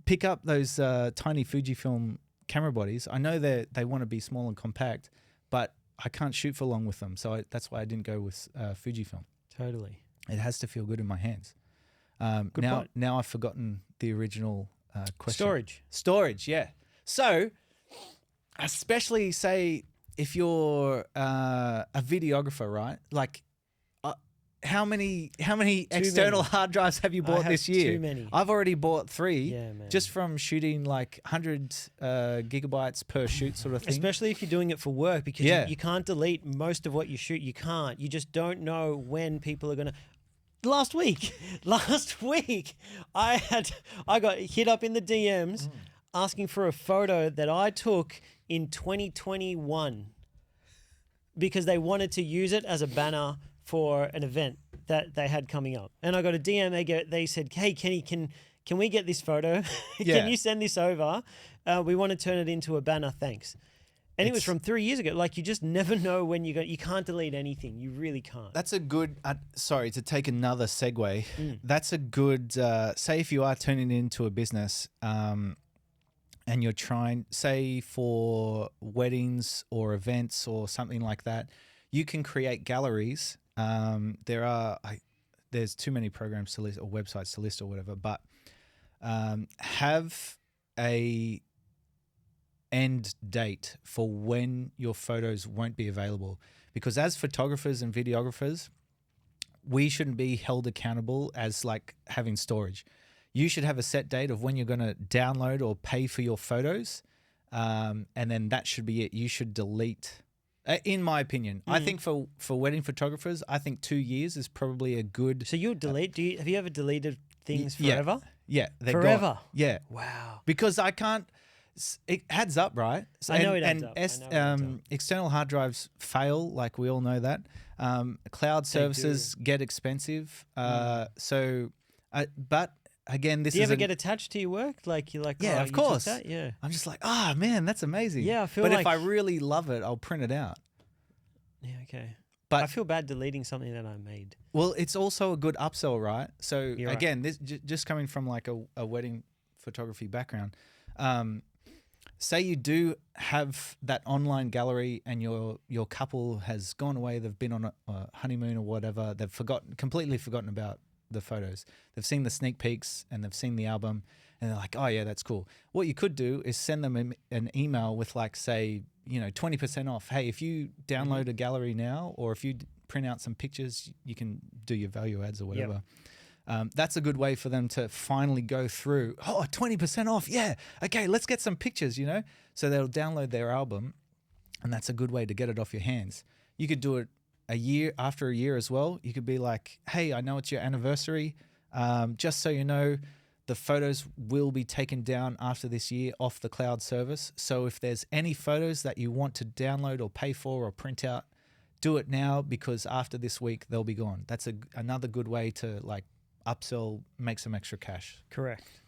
pick up those tiny Fujifilm camera bodies, I know they want to be small and compact, but I can't shoot for long with them. So that's why I didn't go with Fujifilm. Totally. It has to feel good in my hands. Now I've forgotten the original question. Storage, yeah. So, especially say if you're a videographer, right? Like, how many external hard drives have you bought this year? Too many. I've already bought 3 just from shooting like 100 gigabytes per shoot sort of thing. Especially if you're doing it for work because you can't delete most of what you shoot. You can't. You just don't know when people are going to... Last week, I got hit up in the DMs asking for a photo that I took in 2021 because they wanted to use it as a banner for an event that they had coming up. And I got a DM. They said, "Hey, Kenny, can we get this photo? Can you send this over? We want to turn it into a banner. Thanks." And it was from 3 years ago. Like, you just never know when you can't delete anything. You really can't. That's a good, sorry, to take another segue. That's a good, say if you are turning it into a business, and you're trying, say for weddings or events or something like that, you can create galleries. There's too many programs to list or websites to list or whatever, but have a end date for when your photos won't be available. Because as photographers and videographers, we shouldn't be held accountable as like having storage. You should have a set date of when you're going to download or pay for your photos, and then that should be it. You should delete. In my opinion, I think for wedding photographers, I think 2 years is probably a good. So you'll delete? Have you ever deleted things forever? Yeah, they're forever. Gone. Yeah, wow. Because I can't. It adds up, right? I know it adds up. External hard drives fail, like we all know that. Cloud services get expensive. But again, this is. Do you ever get attached to your work? Like you're like, yeah, of course. That? Yeah. I'm just like, man, that's amazing. Yeah, I feel But like. if I really love it, I'll print it out. Yeah, okay. But I feel bad deleting something that I made. Well, it's also a good upsell, right? So You're again, this just coming from like a wedding photography background. Say you do have that online gallery and your couple has gone away, they've been on a honeymoon or whatever, they've completely forgotten about the photos. They've seen the sneak peeks and they've seen the album and they're like, oh yeah, that's cool. What you could do is send them an email with like, say, 20% off. Hey, if you download a gallery now, or if you print out some pictures, you can do your value adds or whatever. Yep. That's a good way for them to finally go through. 20% off. Yeah. Okay, let's get some pictures, So they'll download their album, and that's a good way to get it off your hands. You could do it after a year as well. You could be like, hey, I know it's your anniversary. Just so you know, the photos will be taken down after this year off the cloud service. So if there's any photos that you want to download or pay for or print out, do it now, because after this week, they'll be gone. That's another good way to like upsell, make some extra cash. Correct.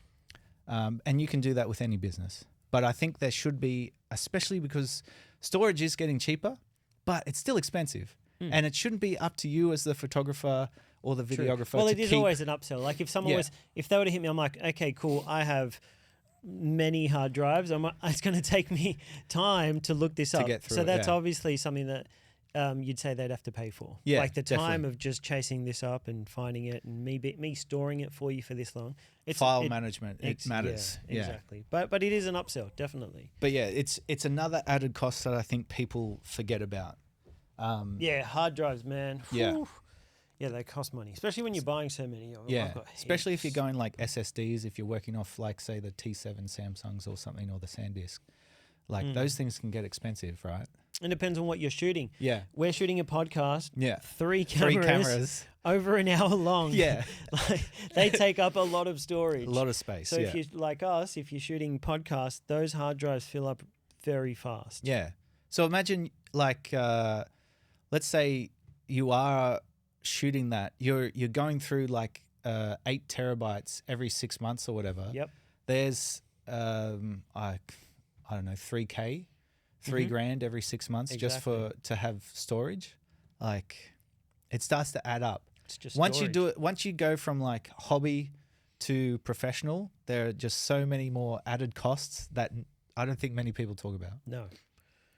And you can do that with any business. But I think there should be, especially because storage is getting cheaper, but it's still expensive. And it shouldn't be up to you as the photographer or the videographer. Well, it is always an upsell. Like if someone if they were to hit me, I'm like, okay, cool. I have many hard drives. It's going to take me time to look this up. Get through so that's obviously something that you'd say they'd have to pay for. Yeah, like the time of just chasing this up and finding it, and me storing it for you for this long. File management, it matters. Yeah, exactly. But it is an upsell, definitely. But yeah, it's another added cost that I think people forget about. Hard drives, man. Yeah. Whew. Yeah, they cost money, especially when you're buying so many. Yeah, especially if you're going like SSDs, if you're working off like, say, the T7 Samsungs or something, or the SanDisk. Like those things can get expensive, right? It depends on what you're shooting. Yeah. We're shooting a podcast. Yeah. Three cameras. Over an hour long. Yeah. They take up a lot of storage. A lot of space. So if you're like us, if you're shooting podcasts, those hard drives fill up very fast. Yeah. So imagine like, let's say you are shooting that. You're going through like 8 terabytes every 6 months or whatever. Yep. There's I don't know, $3,000, $3,000 every 6 months just to have storage. Like, it starts to add up. It's just once you go from like hobby to professional, there are just so many more added costs that I don't think many people talk about. No.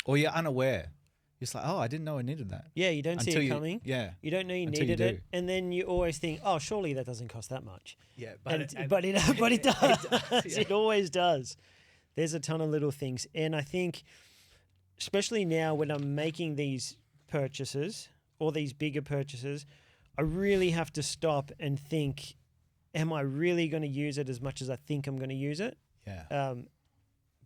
Or you're unaware. You're just like, I didn't know I needed that. Yeah, you don't see it coming. Yeah. You don't know you needed it. And then you always think, surely that doesn't cost that much. Yeah. But it does. It always does. There's a ton of little things. And I think, especially now when I'm making these purchases or these bigger purchases, I really have to stop and think, am I really going to use it as much as I think I'm going to use it? Yeah.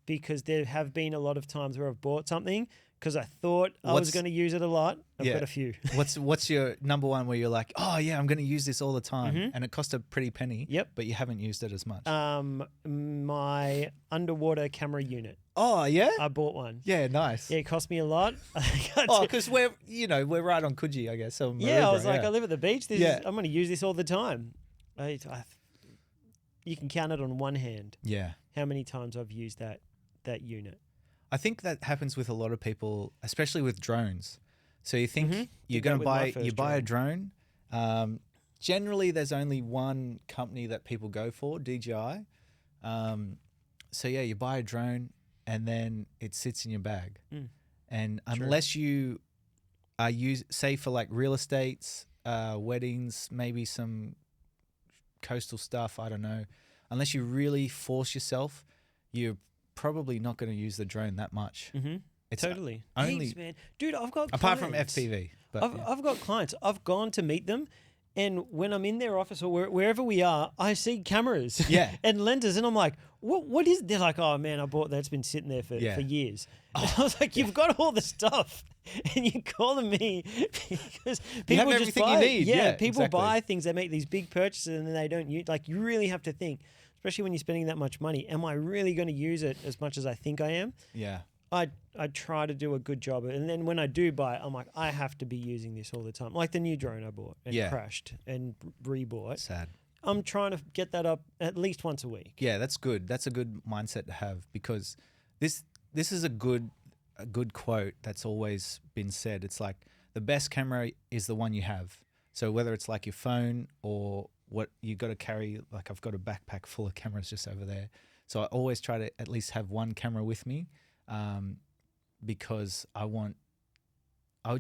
Because there have been a lot of times where I've bought something because I thought I was going to use it a lot. I've got a few. What's your number one where you're like, oh yeah, I'm going to use this all the time, and it cost a pretty penny. Yep. But you haven't used it as much. My underwater camera unit. Oh yeah. I bought one. Yeah, nice. Yeah, it cost me a lot. Because we're right on Coogee, I guess. So Maroubra, I was like, I live at the beach. I'm going to use this all the time. You can count it on one hand. Yeah. How many times I've used that unit. I think that happens with a lot of people, especially with drones. So you think you're going to buy a drone. Generally, there's only one company that people go for, DJI. so yeah, you buy a drone and then it sits in your bag. And True. unless you are say for like real estates, weddings, maybe some coastal stuff, I don't know. Unless you really force yourself, you're probably not going to use the drone that much. It's Totally. only Thanks, man. Dude, I've got apart clients. from FPV. But I've got clients. I've gone to meet them, and when I'm in their office or wherever we are, I see cameras and lenses, and I'm like, what is it? They're like, oh man, I bought that's been sitting there for years. And I was like, you've got all the stuff, and you're calling me because people have just everything buy. you need. Yeah, people exactly. buy things. They make these big purchases, and then they don't use. Like, you really have to think, especially when you're spending that much money. Am I really going to use it as much as I think I am? Yeah. I try to do a good job, and then when I do buy it, I'm like, I have to be using this all the time. Like the new drone I bought and crashed and rebought. Sad. I'm trying to get that up at least once a week. Yeah, that's good. That's a good mindset to have, because this is a good quote that's always been said. It's like the best camera is the one you have. So whether it's like your phone or what you got to carry, like I've got a backpack full of cameras just over there. So I always try to at least have one camera with me. Because I would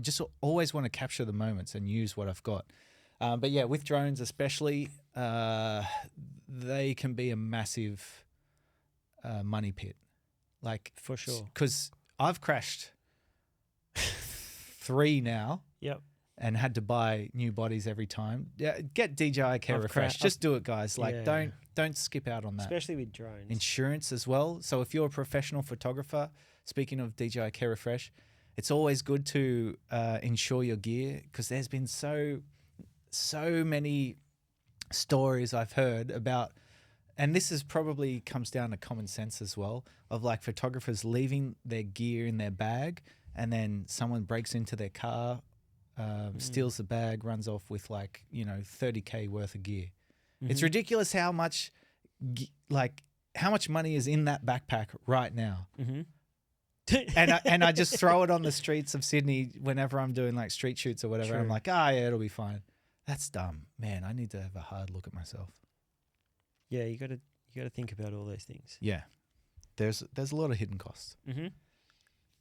just always want to capture the moments and use what I've got. But yeah, with drones especially, they can be a massive money pit. Like, for sure. Because I've crashed 3 now. Yep. And had to buy new bodies every time. Yeah, get DJI Care Refresh. Just do it, guys. Like, don't skip out on that. Especially with drones. Insurance as well. So if you're a professional photographer, speaking of DJI Care Refresh, it's always good to insure your gear, because there's been so many stories I've heard about, and this is probably comes down to common sense as well, of like photographers leaving their gear in their bag, and then someone breaks into their car, steals the bag, runs off with like, $30K worth of gear. It's ridiculous how much money is in that backpack right now. and I just throw it on the streets of Sydney whenever I'm doing like street shoots or whatever. True. I'm like, yeah, it'll be fine. That's dumb, man. I need to have a hard look at myself. Yeah, you got to think about all those things. Yeah, there's a lot of hidden costs.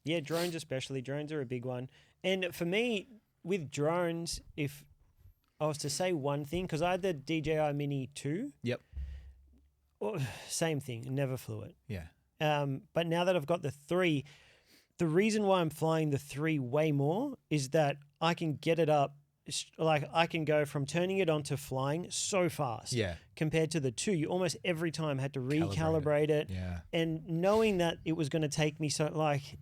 Yeah, drones especially. Drones are a big one. And for me, with drones, if I was to say one thing, because I had the DJI Mini 2. Yep. Same thing. Never flew it. Yeah. But now that I've got the 3, the reason why I'm flying the 3 way more is that I can get it up. Like, I can go from turning it on to flying so fast. Yeah. Compared to the 2, you almost every time had to recalibrate it. Yeah. And knowing that it was going to take me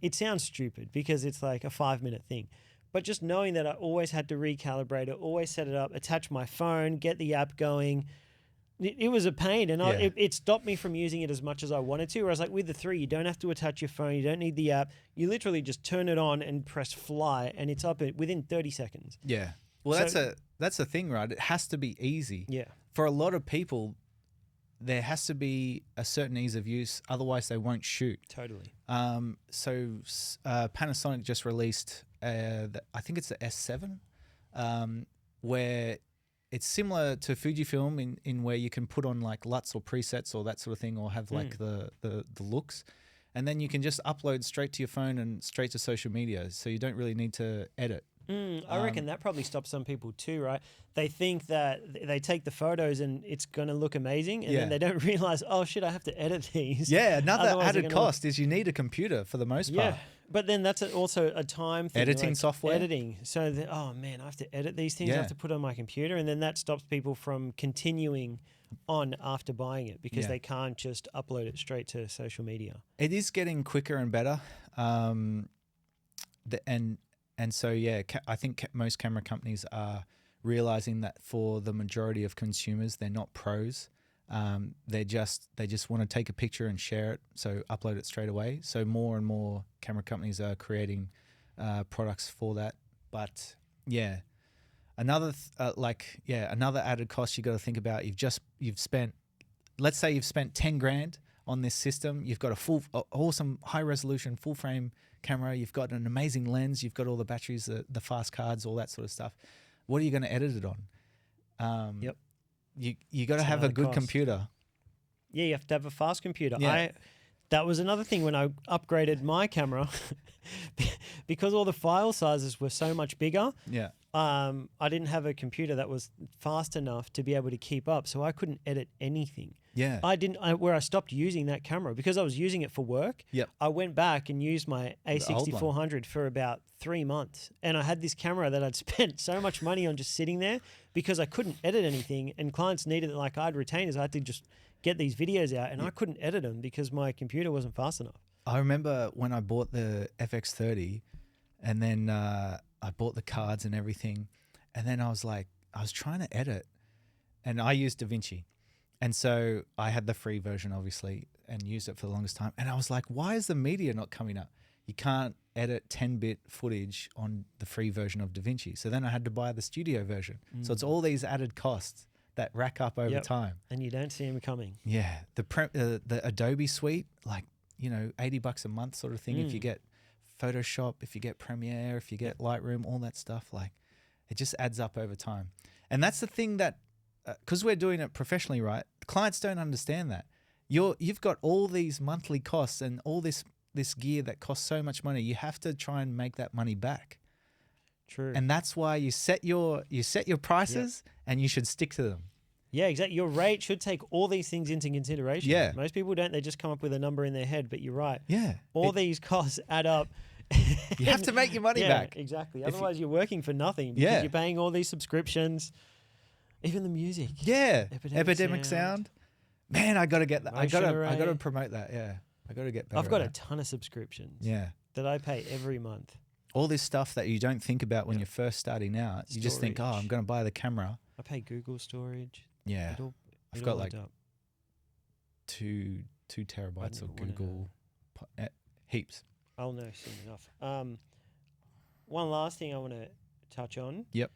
it sounds stupid because it's like a 5-minute thing. But just knowing that I always had to recalibrate it, always set it up, attach my phone, get the app going, it was a pain. And it stopped me from using it as much as I wanted to. Whereas like with the 3, you don't have to attach your phone. You don't need the app. You literally just turn it on and press fly, and it's up within 30 seconds. Yeah. Well, that's the thing, right? It has to be easy. Yeah. For a lot of people, there has to be a certain ease of use. Otherwise, they won't shoot. Totally. So Panasonic just released, I think it's the S7, where it's similar to Fujifilm in where you can put on like LUTs or presets or that sort of thing, or have like the looks, and then you can just upload straight to your phone and straight to social media. So you don't really need to edit. I reckon that probably stops some people too, right? They think that they take the photos and it's going to look amazing, and then they don't realize, oh shit, I have to edit these. Yeah, another added cost is you need a computer for the most part. Yeah, but then that's also a time thing. Editing software. Editing. So, oh man, I have to edit these things. I have to put on my computer, and then that stops people from continuing on after buying it because they can't just upload it straight to social media. It is getting quicker and better. And so, I think most camera companies are realizing that for the majority of consumers, they're not pros. They just want to take a picture and share it, so upload it straight away. So more and more camera companies are creating products for that. But another added cost you got to think about. You've spent, let's say you've spent 10 grand on this system. You've got a awesome high resolution full frame camera. You've got an amazing lens. You've got all the batteries, the fast cards, all that sort of stuff. What are you going to edit it on? You got to have a good computer. Yeah, you have to have a fast computer. Yeah. That was another thing when I upgraded my camera because all the file sizes were so much bigger. Yeah. I didn't have a computer that was fast enough to be able to keep up, so I couldn't edit anything. Yeah. Where I stopped using that camera because I was using it for work. Yep. I went back and used my A6400 for about 3 months, and I had this camera that I'd spent so much money on just sitting there because I couldn't edit anything, and clients needed it. Like, I had retainers, I had to just get these videos out, and I couldn't edit them because my computer wasn't fast enough. I remember when I bought the FX30, and then I bought the cards and everything, and then I was trying to edit, and I used DaVinci. And so I had the free version, obviously, and used it for the longest time. And I was like, why is the media not coming up? You can't edit 10-bit footage on the free version of DaVinci. So then I had to buy the studio version. So it's all these added costs that rack up over time. And you don't see them coming. Yeah. The Adobe suite, like, $80 a month sort of thing. If you get Photoshop, if you get Premiere, if you get Lightroom, all that stuff, like, it just adds up over time. And that's the thing that, because we're doing it professionally, right? Clients don't understand that. You've got all these monthly costs and all this gear that costs so much money. You have to try and make that money back. True. And that's why you set your prices and you should stick to them. Yeah, exactly. Your rate should take all these things into consideration. Yeah. Most people don't. They just come up with a number in their head, but you're right. Yeah. All these costs add up. You have to make your money back. Exactly. Otherwise, you're working for nothing because you're paying all these subscriptions. Even the music. Yeah. Epidemic Sound. Man, I got to get that. I got to promote that. Yeah. I got to get better. I've got a ton of subscriptions. Yeah. That I pay every month. All this stuff that you don't think about when you're first starting out. You just think, I'm going to buy the camera. I pay Google storage. Yeah. I've got like 2 terabytes of Google. Heaps. I'll know soon enough. One last thing I want to touch on. Yep.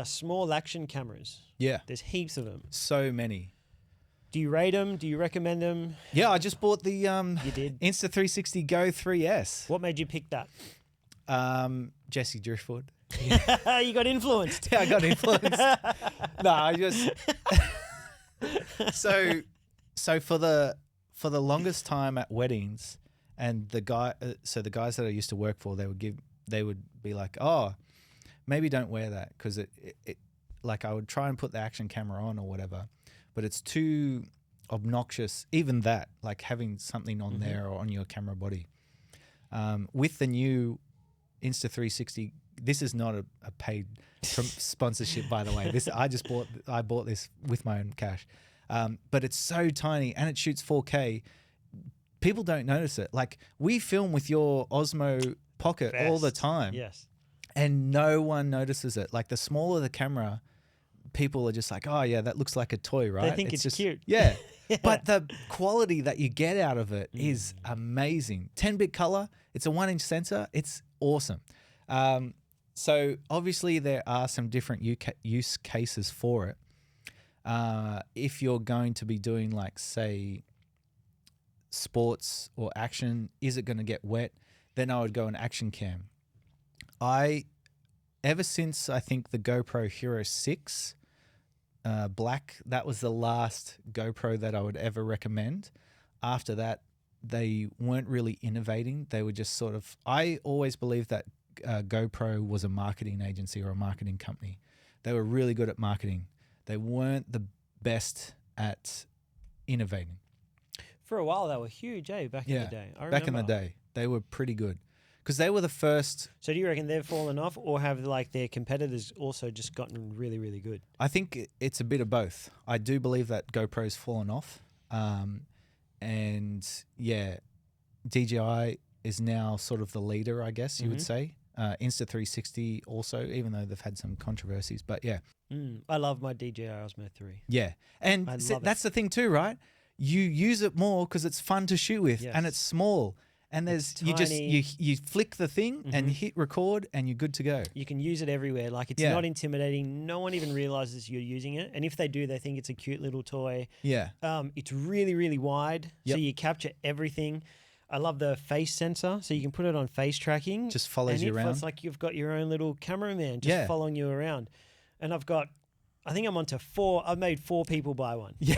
Small action cameras. Yeah. There's heaps of them. So many. Do you rate them? Do you recommend them? Yeah, I just bought the You did? Insta360 Go 3S. What made you pick that? Jesse Driftwood. You got influenced. Yeah, I got influenced. No, I just so for the longest time at weddings, and the guys that I used to work for, they would be like, oh, maybe don't wear that because it like I would try and put the action camera on or whatever, but it's too obnoxious. Even that, like having something on there or on your camera body. With the new Insta360, this is not a paid sponsorship, by the way. I bought this with my own cash, but it's so tiny and it shoots 4K. People don't notice it. Like, we film with your Osmo Pocket all the time. Yes. And no one notices it. Like, the smaller the camera, people are just like, oh yeah, that looks like a toy, right? They think it's just cute. Yeah. But the quality that you get out of it is amazing. 10-bit color. It's a 1-inch sensor. It's awesome. So obviously there are some different use cases for it. If you're going to be doing, like, say, sports or action, is it going to get wet? Then I would go an action cam. Ever since I think the GoPro Hero 6 Black, that was the last GoPro that I would ever recommend. After that, they weren't really innovating. They were just sort of, I always believed that GoPro was a marketing agency or a marketing company. They were really good at marketing. They weren't the best at innovating. For a while, they were huge, back in the day. I remember. Back in the day, they were pretty good because they were the first. So do you reckon they've fallen off, or have, like, their competitors also just gotten really, really good? I think it's a bit of both. I do believe that GoPro's fallen off. And yeah, DJI is now sort of the leader, I guess you would say. Insta360 also, even though they've had some controversies, but yeah. I love my DJI Osmo 3. Yeah. And that's the thing too, right? You use it more because it's fun to shoot with, and it's small. And there's you flick the thing and hit record and you're good to go. You can use it everywhere. Like, it's not intimidating. No one even realizes you're using it. And if they do, they think it's a cute little toy. Yeah. It's really, really wide. So you capture everything. I love the face sensor. So you can put it on face tracking. Just follows you around. It's like you've got your own little cameraman just following you around. And I've got I think I'm onto 4. I've made 4 people buy one. Yeah.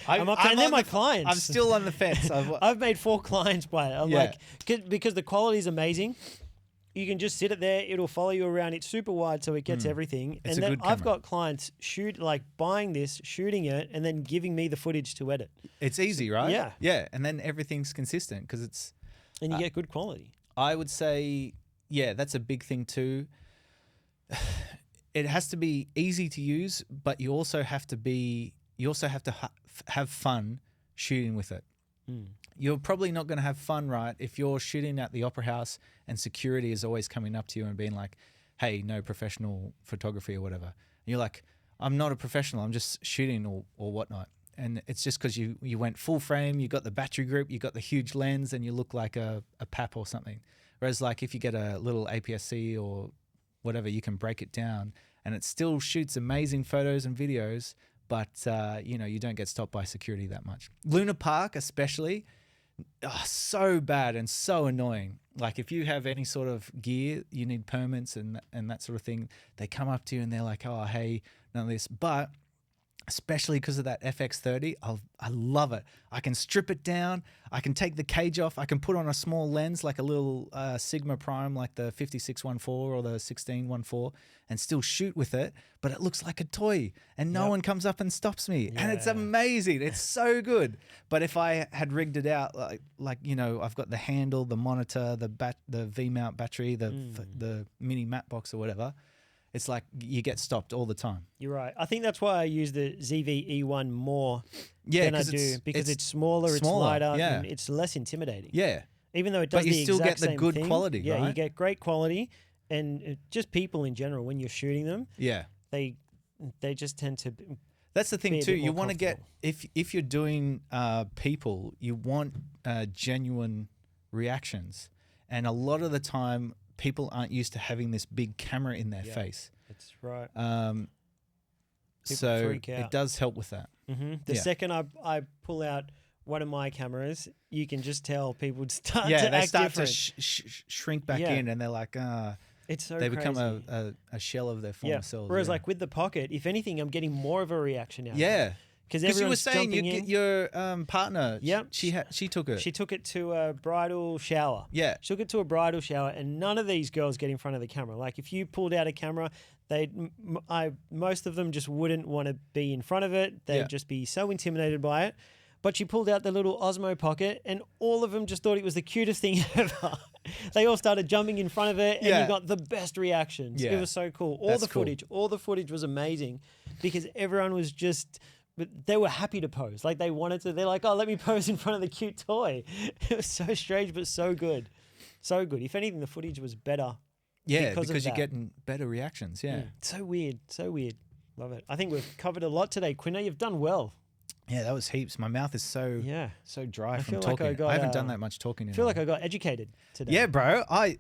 I'm up to, and they're my clients. I'm still on the fence. I've made 4 clients buy it. I'm like, because the quality is amazing. You can just sit it there. It'll follow you around. It's super wide, so it gets everything. It's and a then good I've camera. got clients buying this, shooting it, and then giving me the footage to edit. It's easy, right? Yeah. Yeah. And then everything's consistent because it's, And you get good quality. I would say, yeah, that's a big thing too. It has to be easy to use, but you also have to have fun shooting with it. You're probably not going to have fun, right, if you're shooting at the Opera House and security is always coming up to you and being like, hey, no professional photography or whatever. And you're like, I'm not a professional, I'm just shooting or whatnot. And it's just because you went full frame, you got the battery grip, you got the huge lens, and you look like a pap or something. Whereas like if you get a little APS-C or whatever, you can break it down and it still shoots amazing photos and videos, but you don't get stopped by security that much. Luna Park especially, so bad and so annoying. Like if you have any sort of gear, you need permits and that sort of thing, they come up to you and they're like, oh, hey, none of this. But especially because of that FX30, I love it. I can strip it down. I can take the cage off. I can put on a small lens like a little Sigma Prime like the 5614 or the 1614 and still shoot with it, but it looks like a toy and no one comes up and stops me. And it's amazing. It's so good. But if I had rigged it out I've got the handle, the monitor, the V-mount battery, the mini matte box or whatever, it's like you get stopped all the time. You're right. I think that's why I use the ZV-E1 more than I do, because it's smaller, it's lighter, and it's less intimidating. Yeah. Even though it does but you the still exact get the same good thing. quality, Yeah, right? you get great quality, and just people in general, when you're shooting them, they just tend to that's the thing be a too. bit You more want to get, comfortable. if you're doing people, you want genuine reactions. And a lot of the time, people aren't used to having this big camera in their face. That's right. So freak out. it does help with that. The second I pull out one of my cameras, you can just tell people start to they act start different. to shrink back in, and they're like, it's so they crazy. become a shell of their former selves. Whereas like with the Pocket, if anything, I'm getting more of a reaction out of it. Because you were everyone's saying jumping in. your partner, she took it. She took it to a bridal shower. Yeah. She took it to a bridal shower, and none of these girls get in front of the camera. Like if you pulled out a camera, most of them just wouldn't want to be in front of it. They'd just be so intimidated by it. But she pulled out the little Osmo Pocket, and all of them just thought it was the cutest thing ever. They all started jumping in front of it, and you got the best reactions. Yeah. It was so cool. All the footage was amazing, because everyone was just... But they were happy to pose. Like they wanted to. They're like, oh, let me pose in front of the cute toy. It was so strange, but so good. So good. If anything, the footage was better. Yeah, because you're getting better reactions. Yeah. So weird. So weird. Love it. I think we've covered a lot today, Quinna. You've done well. Yeah, that was heaps. My mouth is so dry from feel like talking. I haven't done that much talking. I feel like I got educated today. Yeah, bro. I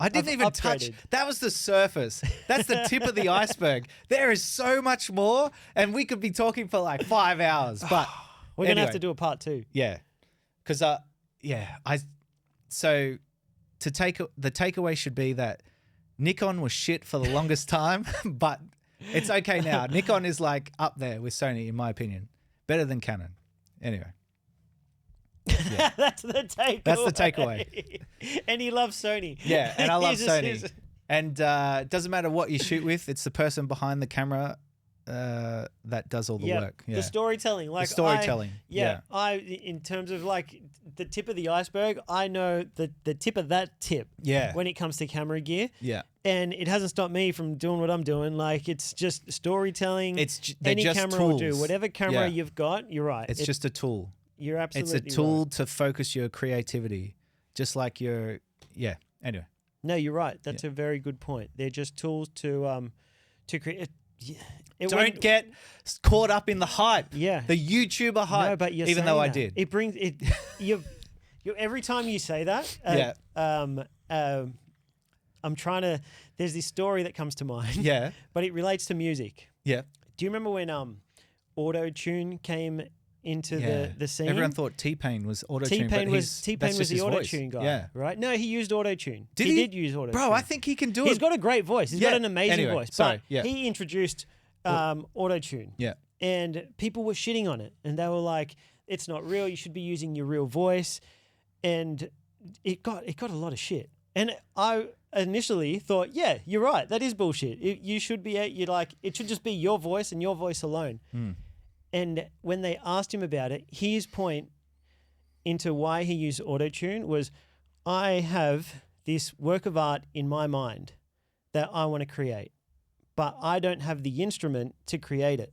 didn't even touch. That was the surface. That's the tip of the iceberg. There is so much more, and we could be talking for like 5 hours. But we're gonna have to do a part 2. Yeah, because So the takeaway should be that Nikon was shit for the longest time, but it's okay now. Nikon is like up there with Sony, in my opinion. Better than Canon. Anyway. Yeah. That's the takeaway. That's the takeaway. And he loves Sony. Yeah, and I love Sony. And it doesn't matter what you shoot with, it's the person behind the camera that does all the work. Yeah. The storytelling. Like the storytelling. In terms of like the tip of the iceberg, I know the tip of that tip when it comes to camera gear. Yeah. And it hasn't stopped me from doing what I'm doing. Like it's just storytelling. Any just camera tools. will do. Whatever camera you've got, you're right. It's just a tool. You're absolutely It's a tool right. to focus your creativity. Just like anyway. No, you're right. That's a very good point. They're just tools to create. Don't get caught up in the hype. Yeah. The YouTuber hype. No, but you're even saying though I that. did. It brings it. you every time you say that. I'm trying to. There's this story that comes to mind. Yeah. But it relates to music. Yeah. Do you remember when auto-tune came into the scene? Everyone thought T-Pain was auto-tune. T-Pain was the auto-tune guy. Yeah. Right? No, he used auto-tune. He did use auto-tune. Bro, I think he can do it. He's got a great voice. He's got an amazing voice. Sorry. But he introduced auto-tune. Yeah. And people were shitting on it. And they were like, it's not real. You should be using your real voice. And it got a lot of shit. And I initially thought, yeah, you're right. That is bullshit. You should be, it should just be your voice and your voice alone. And when they asked him about it, his point into why he used auto-tune was, I have this work of art in my mind that I want to create, but I don't have the instrument to create it.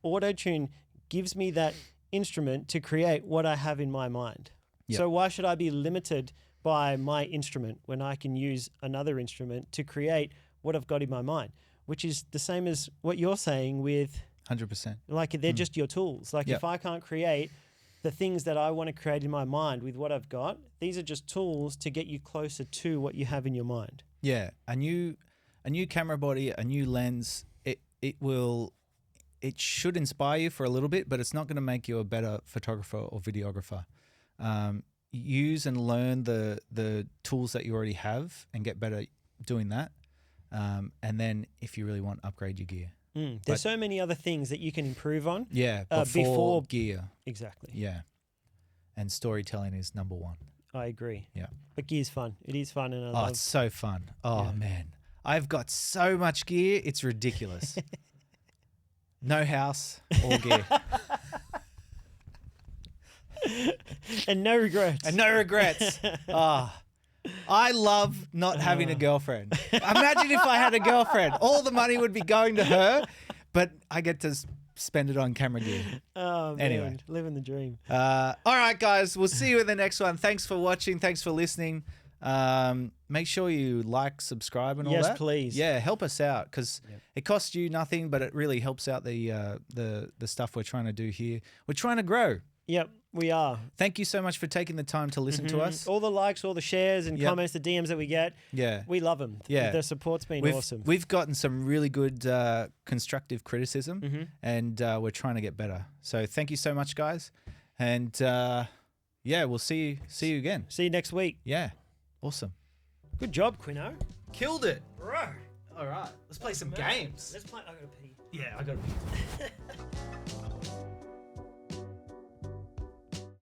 Auto-tune gives me that instrument to create what I have in my mind. Yep. So why should I be limited by my instrument when I can use another instrument to create what I've got in my mind, which is the same as what you're saying with 100%. like they're just your tools. Like if I can't create the things that I want to create in my mind with what I've got, these are just tools to get you closer to what you have in your mind. Yeah, a new camera body, a new lens, it should inspire you for a little bit, but it's not going to make you a better photographer or videographer. Use and learn the tools that you already have and get better doing that. And then if you really want, upgrade your gear. There's so many other things that you can improve on. Yeah, before gear. Exactly. Yeah. And storytelling is number one. I agree. Yeah. But gear's fun. It is fun. And I love it's so fun. Oh, man. I've got so much gear. It's ridiculous. No house or gear. And no regrets. And no regrets. I love not having a girlfriend. Imagine if I had a girlfriend. All the money would be going to her, but I get to spend it on camera gear. Oh, man. Anyway. Living the dream. All right, guys. We'll see you in the next one. Thanks for watching. Thanks for listening. Make sure you like, subscribe, and all that. Yes, please. Yeah, help us out because it costs you nothing, but it really helps out the stuff we're trying to do here. We're trying to grow. Yep, we are. Thank you so much for taking the time to listen to us. All the likes, all the shares and comments, the DMs that we get. Yeah. We love them. Yeah. The support's been awesome. We've gotten some really good constructive criticism and we're trying to get better. So thank you so much, guys. And we'll see you again. See you next week. Yeah. Awesome. Good job, Quino. Killed it. Bro. All right. Let's play some games. Let's play. I gotta pee. Yeah, I gotta pee.